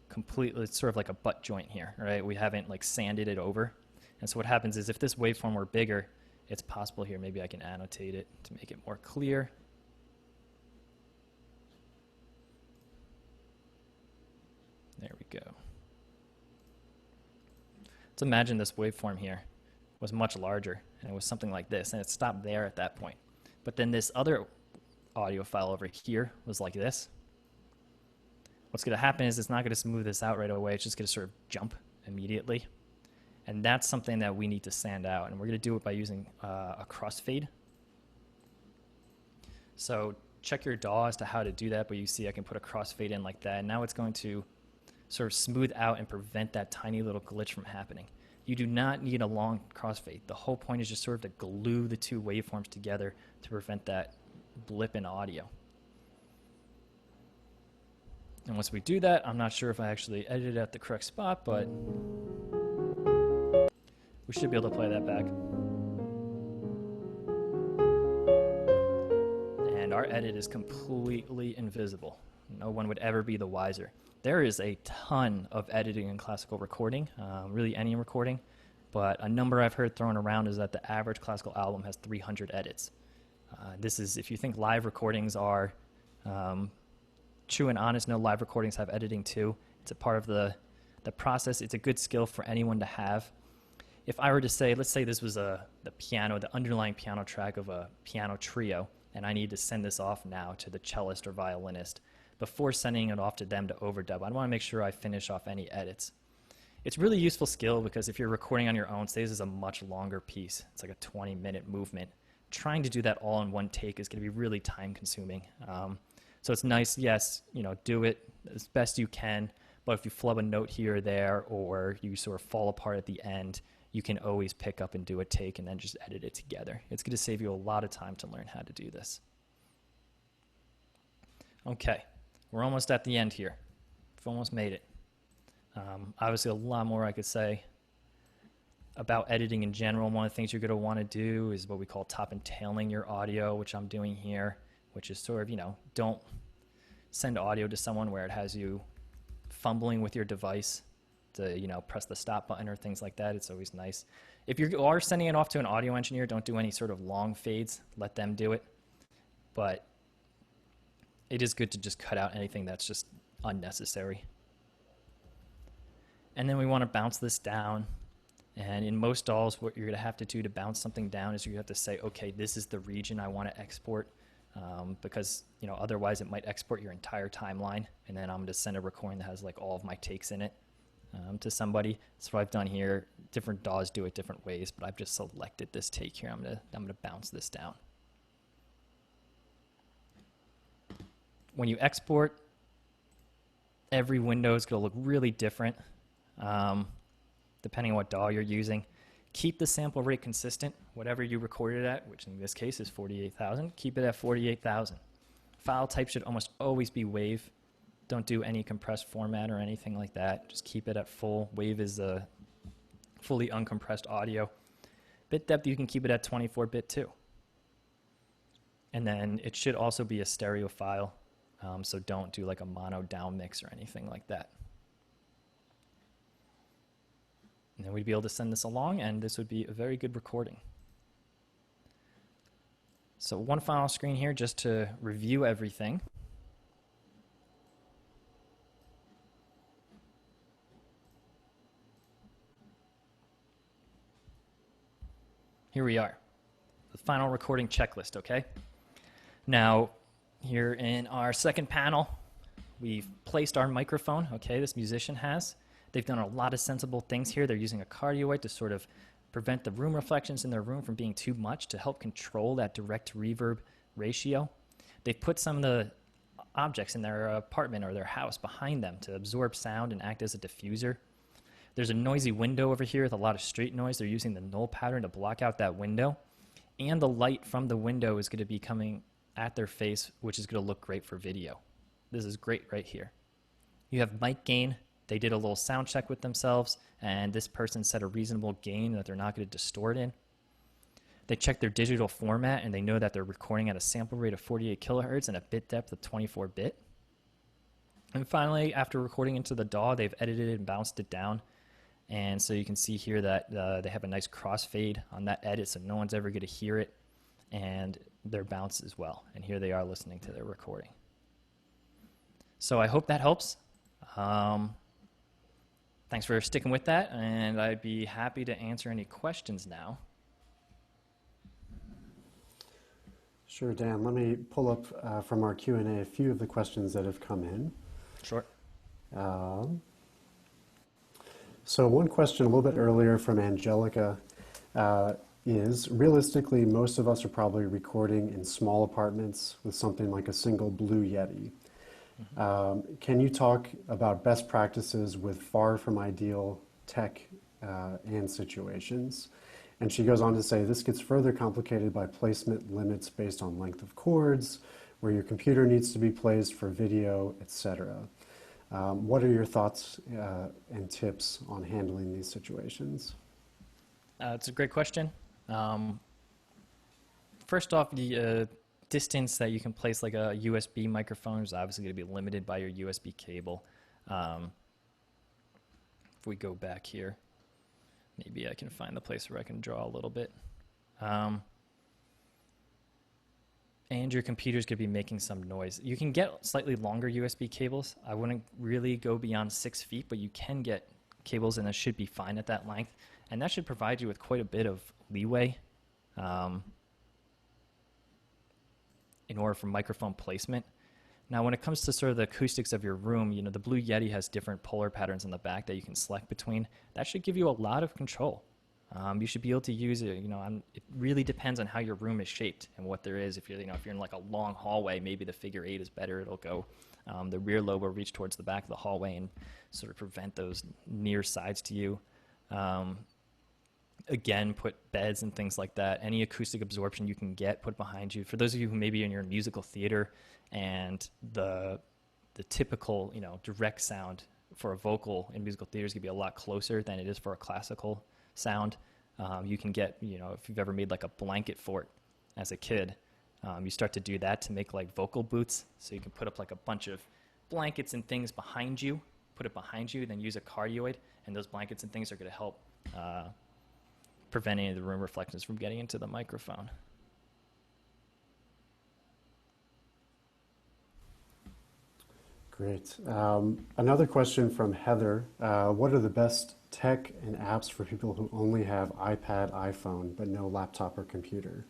completely, it's sort of like a butt joint here, right? We haven't like sanded it over. And so what happens is if this waveform were bigger, it's possible here, maybe I can annotate it to make it more clear. There we go. Let's imagine this waveform here was much larger, and it was something like this, and it stopped there at that point. But then this other audio file over here was like this. What's going to happen is it's not going to smooth this out right away. It's just going to sort of jump immediately. And that's something that we need to sand out, and we're going to do it by using a crossfade. So check your DAW as to how to do that, but you see I can put a crossfade in like that, and now it's going to sort of smooth out and prevent that tiny little glitch from happening. You do not need a long crossfade. The whole point is just sort of to glue the two waveforms together to prevent that blip in audio. And once we do that, I'm not sure if I actually edited at the correct spot, but we should be able to play that back. And our edit is completely invisible. No one would ever be the wiser. There is a ton of editing in classical recording, really any recording, but a number I've heard thrown around is that the average classical album has 300 edits. This is, if you think live recordings are true and honest, no, live recordings have editing too. It's a part of the process. It's a good skill for anyone to have. If I were to say, let's say this was the piano, the underlying piano track of a piano trio, and I need to send this off now to the cellist or violinist, before sending it off to them to overdub, I want to make sure I finish off any edits. It's really useful skill because if you're recording on your own, say this is a much longer piece, it's like a 20-minute movement, trying to do that all in one take is going to be really time consuming. So it's nice, yes, do it as best you can, but if you flub a note here or there, or you sort of fall apart at the end, you can always pick up and do a take and then just edit it together. It's going to save you a lot of time to learn how to do this. Okay, we're almost at the end here. We've almost made it. Obviously, a lot more I could say about editing in general. One of the things you're going to want to do is what we call top and tailing your audio, which I'm doing here, which is sort of, don't send audio to someone where it has you fumbling with your device to, press the stop button or things like that. It's always nice. If you are sending it off to an audio engineer, don't do any sort of long fades. Let them do it. But it is good to just cut out anything that's just unnecessary. And then we want to bounce this down. And in most DAWs, what you're going to have to do to bounce something down is you have to say, okay, this is the region I want to export, because otherwise it might export your entire timeline, and then I'm going to send a recording that has like all of my takes in it to somebody. That's what I've done here. Different DAWs do it different ways, but I've just selected this take here. I'm going to bounce this down. When you export, every window is going to look really different. Depending on what DAW you're using. Keep the sample rate consistent, whatever you recorded at, which in this case is 48,000, keep it at 48,000. File type should almost always be WAV. Don't do any compressed format or anything like that. Just keep it at full. WAV is a fully uncompressed audio. Bit depth, you can keep it at 24-bit too. And then it should also be a stereo file, so don't do like a mono down mix or anything like that. And then we'd be able to send this along, and this would be a very good recording. So one final screen here just to review everything. Here we are, the final recording checklist, okay? Now, here in our second panel, we've placed our microphone, okay, this musician has. They've done a lot of sensible things here. They're using a cardioid to sort of prevent the room reflections in their room from being too much to help control that direct reverb ratio. They've put some of the objects in their apartment or their house behind them to absorb sound and act as a diffuser. There's a noisy window over here with a lot of street noise. They're using the null pattern to block out that window. And the light from the window is going to be coming at their face, which is going to look great for video. This is great right here. You have mic gain. They did a little sound check with themselves, and this person set a reasonable gain that they're not going to distort in. They check their digital format and they know that they're recording at a sample rate of 48 kilohertz and a bit depth of 24 bit. And finally, after recording into the DAW, they've edited it and bounced it down. And so you can see here that they have a nice crossfade on that edit, so no one's ever going to hear it, and their bounce as well. And here they are listening to their recording. So I hope that helps. Thanks for sticking with that, and I'd be happy to answer any questions now. Sure, Dan. Let me pull up from our Q&A a few of the questions that have come in. Sure. So one question a little bit earlier from Angelica is, realistically, most of us are probably recording in small apartments with something like a single Blue Yeti. Can you talk about best practices with far from ideal tech and situations? And she goes on to say, this gets further complicated by placement limits based on length of cords, where your computer needs to be placed for video, etc. What are your thoughts and tips on handling these situations? It's a great question. First off, the distance that you can place like a USB microphone is obviously going to be limited by your USB cable. If we go back here, maybe I can find the place where I can draw a little bit. And your computer's going to be making some noise. You can get slightly longer USB cables. I wouldn't really go beyond 6 feet, but you can get cables, and that should be fine at that length. And that should provide you with quite a bit of leeway in order for microphone placement. Now, when it comes to sort of the acoustics of your room, you know, the Blue Yeti has different polar patterns in the back that you can select between. That should give you a lot of control. You should be able to use it. You know, it really depends on how your room is shaped and what there is. If you're, if you're in like a long hallway, maybe the figure 8 is better. It'll go. The rear lobe will reach towards the back of the hallway and sort of prevent those near sides to you. Again, put beds and things like that. Any acoustic absorption you can get, put behind you. For those of you who maybe in your musical theater and the typical, direct sound for a vocal in musical theater is going to be a lot closer than it is for a classical sound. You can get, if you've ever made like a blanket fort as a kid, you start to do that to make like vocal booths. So you can put up like a bunch of blankets and things behind you, put it behind you, then use a cardioid, and those blankets and things are going to help prevent any of the room reflections from getting into the microphone. Great. Another question from Heather. What are the best tech and apps for people who only have iPad, iPhone, but no laptop or computer?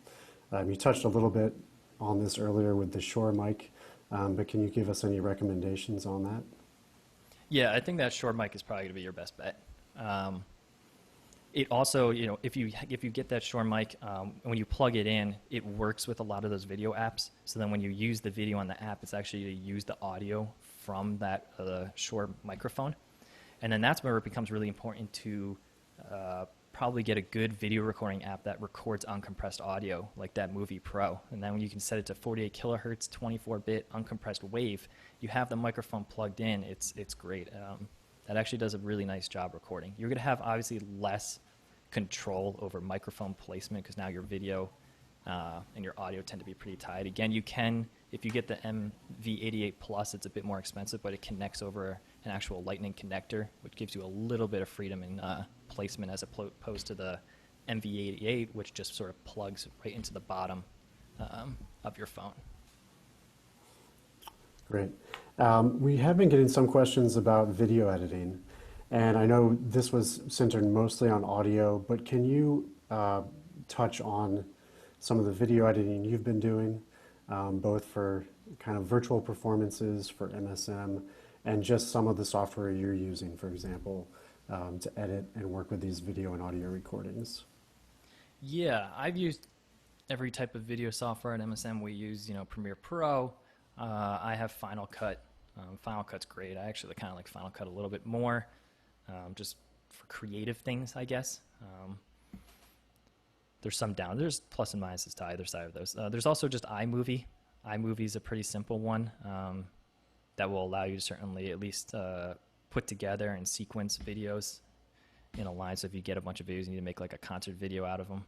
You touched a little bit on this earlier with the Shure mic, but can you give us any recommendations on that? Yeah, I think that Shure mic is probably going to be your best bet. It also, if you get that Shure mic, when you plug it in, it works with a lot of those video apps. So then when you use the video on the app, it's actually to use the audio from that Shure microphone. And then that's where it becomes really important to probably get a good video recording app that records uncompressed audio, like that Movie Pro. And then when you can set it to 48 kilohertz, 24-bit uncompressed wave, you have the microphone plugged in. It's great. That actually does a really nice job recording. You're going to have obviously less control over microphone placement because now your video and your audio tend to be pretty tight. Again, you can, if you get the MV88 Plus, it's a bit more expensive, but it connects over an actual lightning connector, which gives you a little bit of freedom in placement as opposed to the MV88, which just sort of plugs right into the bottom of your phone. Great. We have been getting some questions about video editing, and I know this was centered mostly on audio, but can you touch on some of the video editing you've been doing, both for kind of virtual performances for MSM and just some of the software you're using, for example, to edit and work with these video and audio recordings? Yeah, I've used every type of video software at MSM. We use, Premiere Pro. I have Final Cut. Final Cut's great. I actually kind of like Final Cut a little bit more, just for creative things, I guess. There's some there's plus and minuses to either side of those. There's also just iMovie. iMovie is a pretty simple one that will allow you to certainly at least put together and sequence videos in a line. So if you get a bunch of videos, you need to make like a concert video out of them.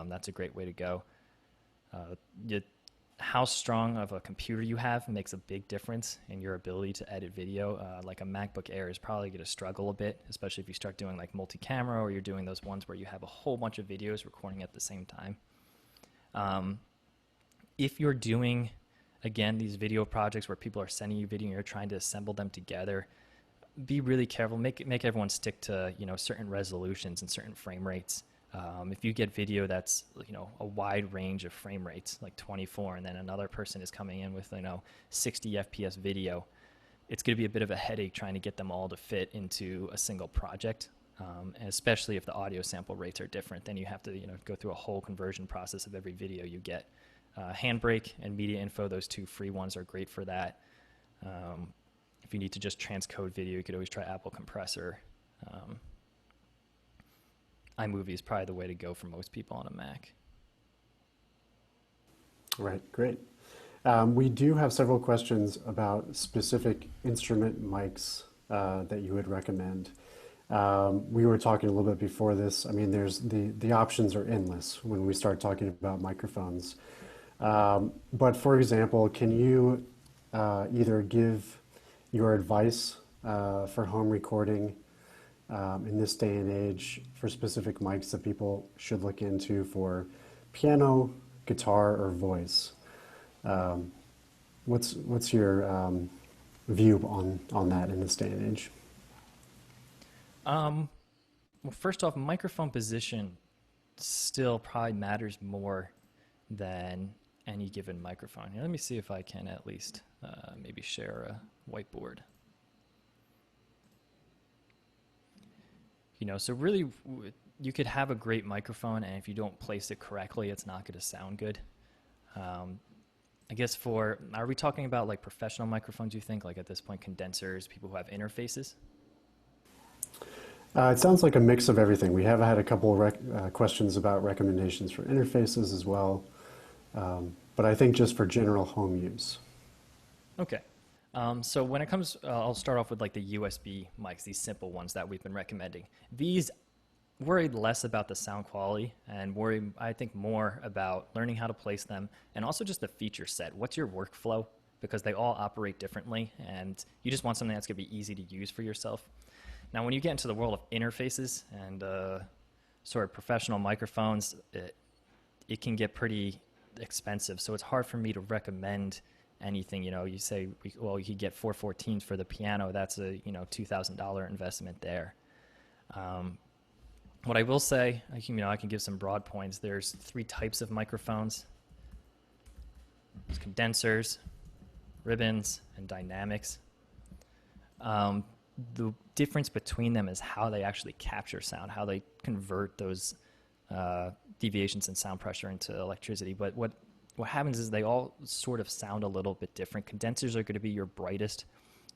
That's a great way to go. You, how strong of a computer you have makes a big difference in your ability to edit video. Like a MacBook Air is probably going to struggle a bit, especially if you start doing like multi-camera or you're doing those ones where you have a whole bunch of videos recording at the same time. If you're doing, again, these video projects where people are sending you video and you're trying to assemble them together, be really careful. Make everyone stick to, you know, certain resolutions and certain frame rates. If you get video that's, you know, a wide range of frame rates, like 24, and then another person is coming in with, you know, 60 FPS video, it's going to be a bit of a headache trying to get them all to fit into a single project. And especially if the audio sample rates are different, then you have to, you know, go through a whole conversion process of every video you get. Handbrake and Media Info, those two free ones, are great for that. If you need to just transcode video, you could always try Apple Compressor. iMovie is probably the way to go for most people on a Mac. Right, great. We do have several questions about specific instrument mics that you would recommend. We were talking a little bit before this. I mean, there's the options are endless when we start talking about microphones. But for example, can you either give your advice for home recording in this day and age for specific mics that people should look into for piano, guitar, or voice? What's your view on that in this day and age? Well, first off, microphone position still probably matters more than any given microphone. Here, let me see if I can at least maybe share a whiteboard. You know, so really, you could have a great microphone, and if you don't place it correctly, it's not going to sound good. I guess are we talking about like professional microphones, you think, like at this point, condensers, people who have interfaces? It sounds like a mix of everything. We have had a couple of questions about recommendations for interfaces as well, but I think just for general home use. Okay. So when it comes, I'll start off with like the USB mics, these simple ones that we've been recommending. These worry less about the sound quality and worry, I think, more about learning how to place them and also just the feature set. What's your workflow? Because they all operate differently, and you just want something that's going to be easy to use for yourself. Now, when you get into the world of interfaces and sort of professional microphones, it can get pretty expensive. So it's hard for me to recommend anything. You know, you say, well, you could get 414s for the piano. That's a, you know, $2,000 investment there. What I will say, I can give some broad points. There's 3 types of microphones. There's condensers, ribbons, and dynamics. The difference between them is how they actually capture sound, how they convert those deviations in sound pressure into electricity. But what happens is they all sort of sound a little bit different. Condensers are going to be your brightest.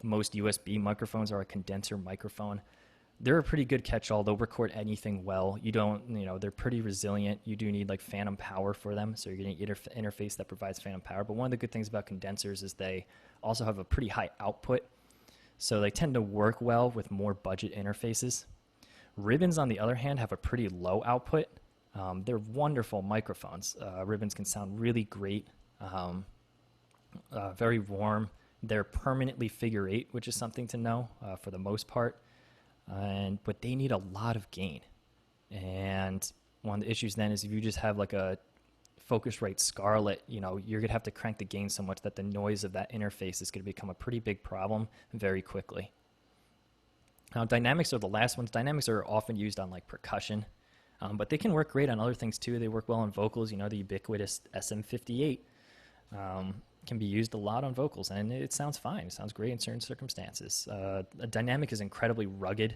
Most USB microphones are a condenser microphone. They're a pretty good catch-all. They'll record anything well. They're pretty resilient. You do need like phantom power for them, so you're getting an interface that provides phantom power. But one of the good things about condensers is they also have a pretty high output, so they tend to work well with more budget interfaces. Ribbons, on the other hand, have a pretty low output. They're wonderful microphones. Ribbons can sound really great, very warm. They're permanently figure 8, which is something to know for the most part. But they need a lot of gain. And one of the issues then is if you just have like a Focusrite Scarlett, you're going to have to crank the gain so much that the noise of that interface is going to become a pretty big problem very quickly. Now, dynamics are the last ones. Dynamics are often used on like percussion, but they can work great on other things too. They work well on vocals. The ubiquitous SM58 can be used a lot on vocals, and it sounds fine. It sounds great in certain circumstances. A dynamic is incredibly rugged,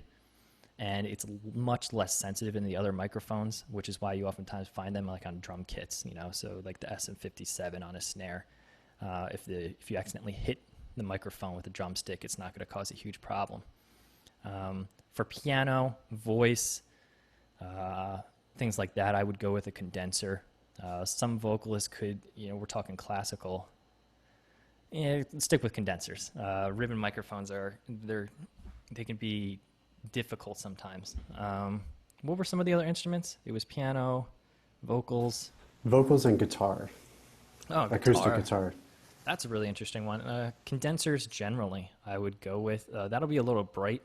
and it's much less sensitive than the other microphones, which is why you oftentimes find them like on drum kits. So like the SM57 on a snare. If you accidentally hit the microphone with a drumstick, it's not going to cause a huge problem. For piano, voice, things like that, I would go with a condenser. Some vocalists could, we're talking classical. Stick with condensers. Ribbon microphones they can be difficult sometimes. What were some of the other instruments? It was piano, Vocals. Vocals and guitar, Oh, acoustic guitar. guitar. That's a really interesting one. Condensers generally, I would go with. That'll be a little bright.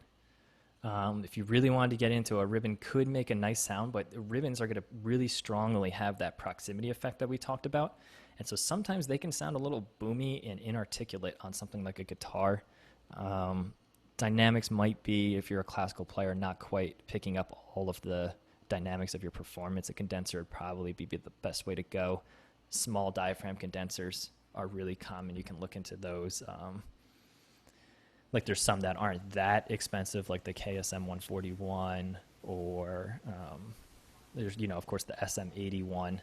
If you really wanted to get into a ribbon, could make a nice sound, but the ribbons are going to really strongly have that proximity effect that we talked about. And so sometimes they can sound a little boomy and inarticulate on something like a guitar. Um, Dynamics might be, if you're a classical player, not quite picking up all of the dynamics of your performance. A condenser would probably be the best way to go. Small diaphragm condensers are really common. You can look into those. Like there's some that aren't that expensive, like the KSM 141, or there's, of course, the SM81.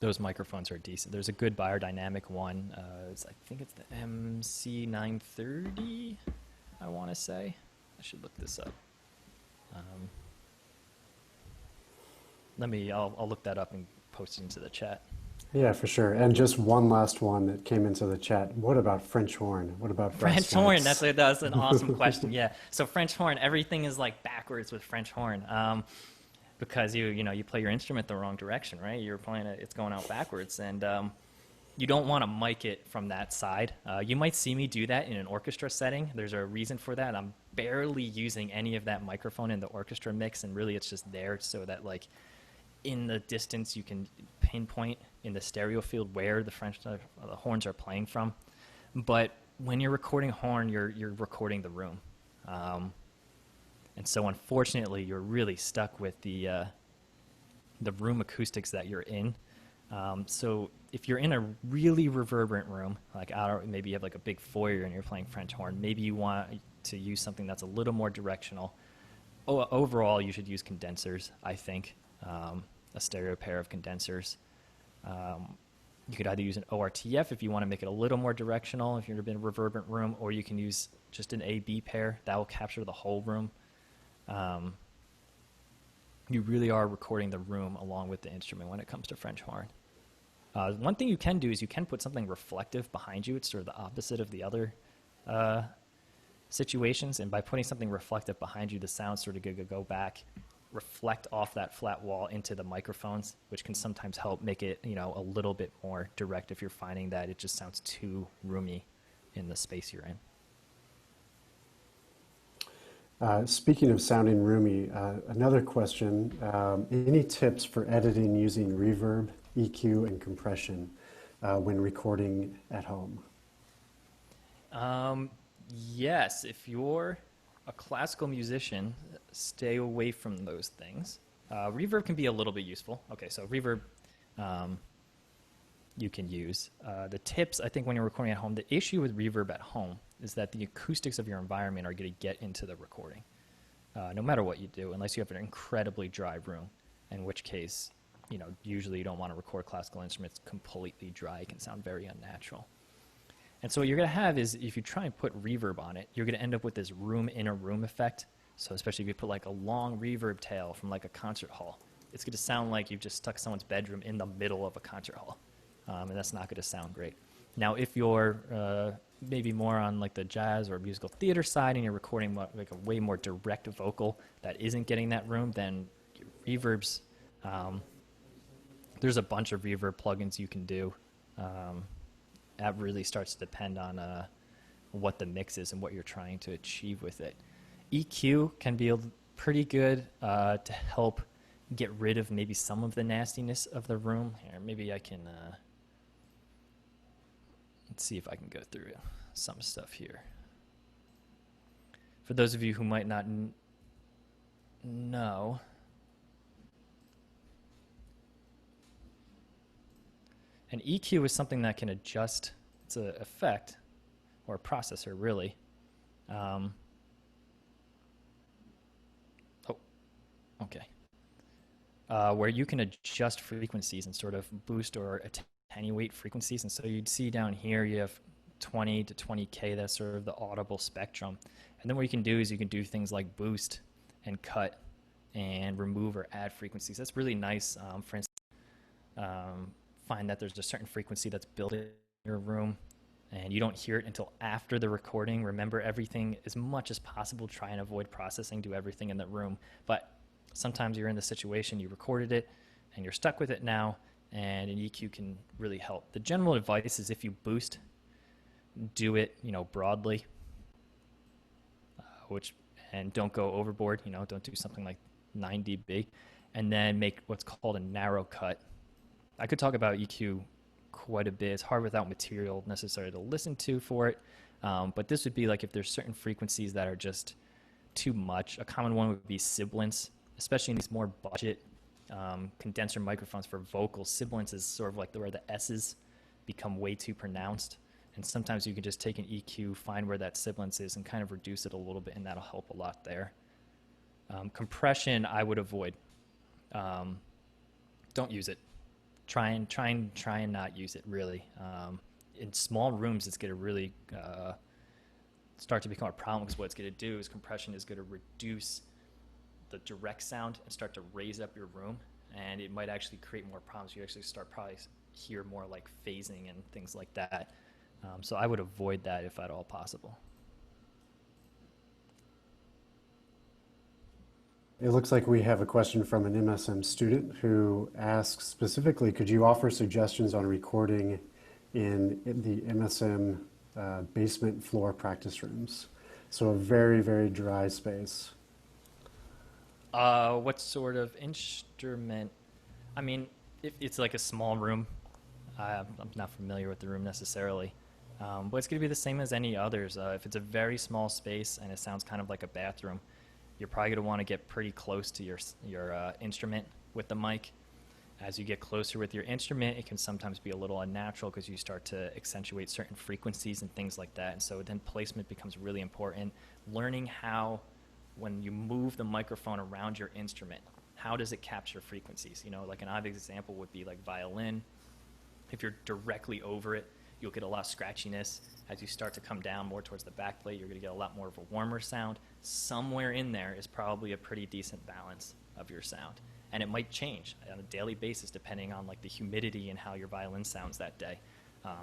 Those microphones are decent. There's a good biodynamic one. I think it's the MC930, I want to say. I should look this up. I'll look that up and post it into the chat. Yeah, for sure. And just one last one that came into the chat. What about French horn? What about brass French horn, pipes? that's an awesome question. Yeah. So French horn, everything is like backwards with French horn. Because you play your instrument the wrong direction, right? You're playing it, it's going out backwards, and you don't want to mic it from that side. You might see me do that in an orchestra setting. There's a reason for that. I'm barely using any of that microphone in the orchestra mix, and really it's just there so that like in the distance you can pinpoint in the stereo field where the horns are playing from. But when you're recording horn, you're recording the room. And so unfortunately, you're really stuck with the room acoustics that you're in. So if you're in a really reverberant room, like maybe you have like a big foyer and you're playing French horn, maybe you want to use something that's a little more directional. Overall, you should use condensers, I think, a stereo pair of condensers. You could either use an ORTF if you want to make it a little more directional, if you're in a reverberant room, or you can use just an A-B pair. That will capture the whole room. You really are recording the room along with the instrument when it comes to French horn. One thing you can do is you can put something reflective behind you. It's sort of the opposite of the other situations. And by putting something reflective behind you, the sound sort of go back, reflect off that flat wall into the microphones, which can sometimes help make it, a little bit more direct if you're finding that it just sounds too roomy in the space you're in. Speaking of sounding roomy, another question. Any tips for editing using reverb, EQ, and compression when recording at home? Yes, if you're a classical musician, stay away from those things. Reverb can be a little bit useful. Okay, so reverb you can use. The tips, I think, when you're recording at home, the issue with reverb at home is that the acoustics of your environment are going to get into the recording, no matter what you do, unless you have an incredibly dry room, in which case, usually you don't want to record classical instruments completely dry. It can sound very unnatural. And so what you're going to have is, if you try and put reverb on it, you're going to end up with this room in a room effect. So especially if you put like a long reverb tail from like a concert hall, it's going to sound like you've just stuck someone's bedroom in the middle of a concert hall. And that's not going to sound great. Now, if you're maybe more on like the jazz or musical theater side and you're recording like a way more direct vocal that isn't getting that room, then reverbs, there's a bunch of reverb plugins you can do. That really starts to depend on what the mix is and what you're trying to achieve with it. EQ can be pretty good to help get rid of maybe some of the nastiness of the room. Here, maybe I can, let's see if I can go through some stuff here. For those of you who might not know, an EQ is something that can adjust, it's an effect, or a processor really. Where you can adjust frequencies and sort of boost or attenuate frequencies. And so you'd see down here you have 20 to 20K, that's sort of the audible spectrum. And then what you can do is you can do things like boost and cut and remove or add frequencies. That's really nice. For instance, find that there's a certain frequency that's built in your room and you don't hear it until after the recording. Remember, everything as much as possible, try and avoid processing, do everything in the room. But Sometimes you're in the situation, you recorded it, and you're stuck with it now, and an EQ can really help. The general advice is if you boost, do it, broadly, which and don't go overboard. Don't do something like 9 dB, and then make what's called a narrow cut. I could talk about EQ quite a bit. It's hard without material necessarily to listen to for it, but this would be like if there's certain frequencies that are just too much. A common one would be sibilance, especially in these more budget condenser microphones for vocals. Sibilance is sort of like where the S's become way too pronounced. And sometimes you can just take an EQ, find where that sibilance is, and kind of reduce it a little bit, and that'll help a lot there. Compression, I would avoid. Don't use it. Try and not use it, really. In small rooms, it's going to really start to become a problem, because what it's going to do is compression is going to reduce the direct sound and start to raise up your room, and it might actually create more problems. You actually start probably hear more like phasing and things like that. So I would avoid that if at all possible. It looks like we have a question from an MSM student who asks specifically, could you offer suggestions on recording in the MSM basement floor practice rooms? So a very, very dry space. What sort of instrument? I mean, if it's like a small room, I'm not familiar with the room necessarily. But it's going to be the same as any others. If it's a very small space and it sounds kind of like a bathroom, you're probably going to want to get pretty close to your instrument with the mic. As you get closer with your instrument, it can sometimes be a little unnatural because you start to accentuate certain frequencies and things like that. And so then placement becomes really important. Learning how, when you move the microphone around your instrument, how does it capture frequencies? Like an obvious example would be like violin. If you're directly over it, you'll get a lot of scratchiness. As you start to come down more towards the back plate, you're going to get a lot more of a warmer sound. Somewhere in there is probably a pretty decent balance of your sound. And it might change on a daily basis depending on like the humidity and how your violin sounds that day.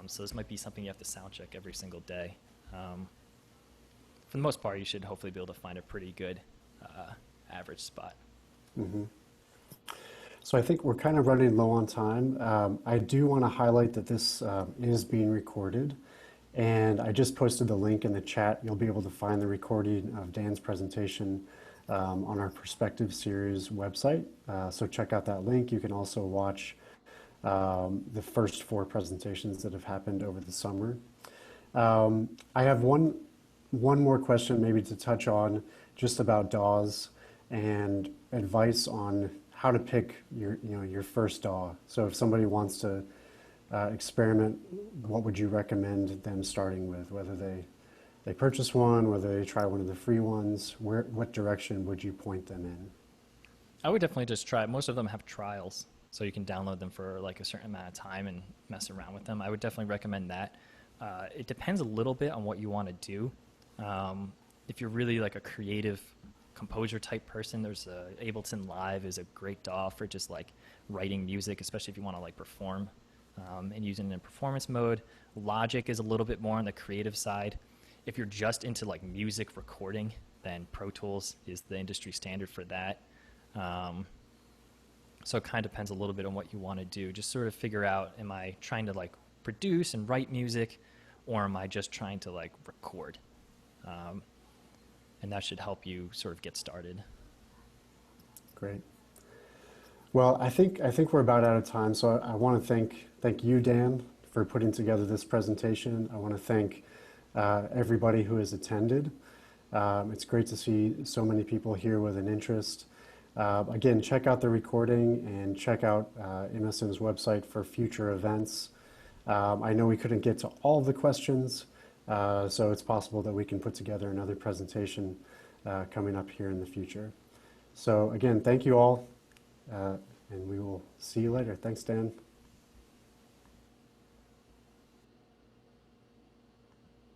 So this might be something you have to sound check every single day. For the most part, you should hopefully be able to find a pretty good average spot. Mm-hmm. So I think we're kind of running low on time. I do want to highlight that this is being recorded, and I just posted the link in the chat. You'll be able to find the recording of Dan's presentation on our Perspective Series website. So check out that link. You can also watch the first 4 presentations that have happened over the summer. I have one more question maybe to touch on just about DAWs and advice on how to pick your first DAW. So if somebody wants to experiment, what would you recommend them starting with? Whether they purchase one, whether they try one of the free ones, what direction would you point them in? I would definitely just try. Most of them have trials, so you can download them for like a certain amount of time and mess around with them. I would definitely recommend that. It depends a little bit on what you want to do. If you're really like a creative composer type person, there's Ableton Live is a great DAW for just like writing music, especially if you want to like perform and using it in performance mode. Logic is a little bit more on the creative side. If you're just into like music recording, then Pro Tools is the industry standard for that. So it kind of depends a little bit on what you want to do. Just sort of figure out, am I trying to like produce and write music, or am I just trying to like record? And that should help you sort of get started. Great. Well, I think we're about out of time, so I want to thank you, Dan, for putting together this presentation. I want to thank everybody who has attended. It's great to see so many people here with an interest. Again, check out the recording and check out MSM's website for future events. I know we couldn't get to all of the questions, so it's possible that we can put together another presentation coming up here in the future. So again, thank you all, and we will see you later. Thanks, Dan.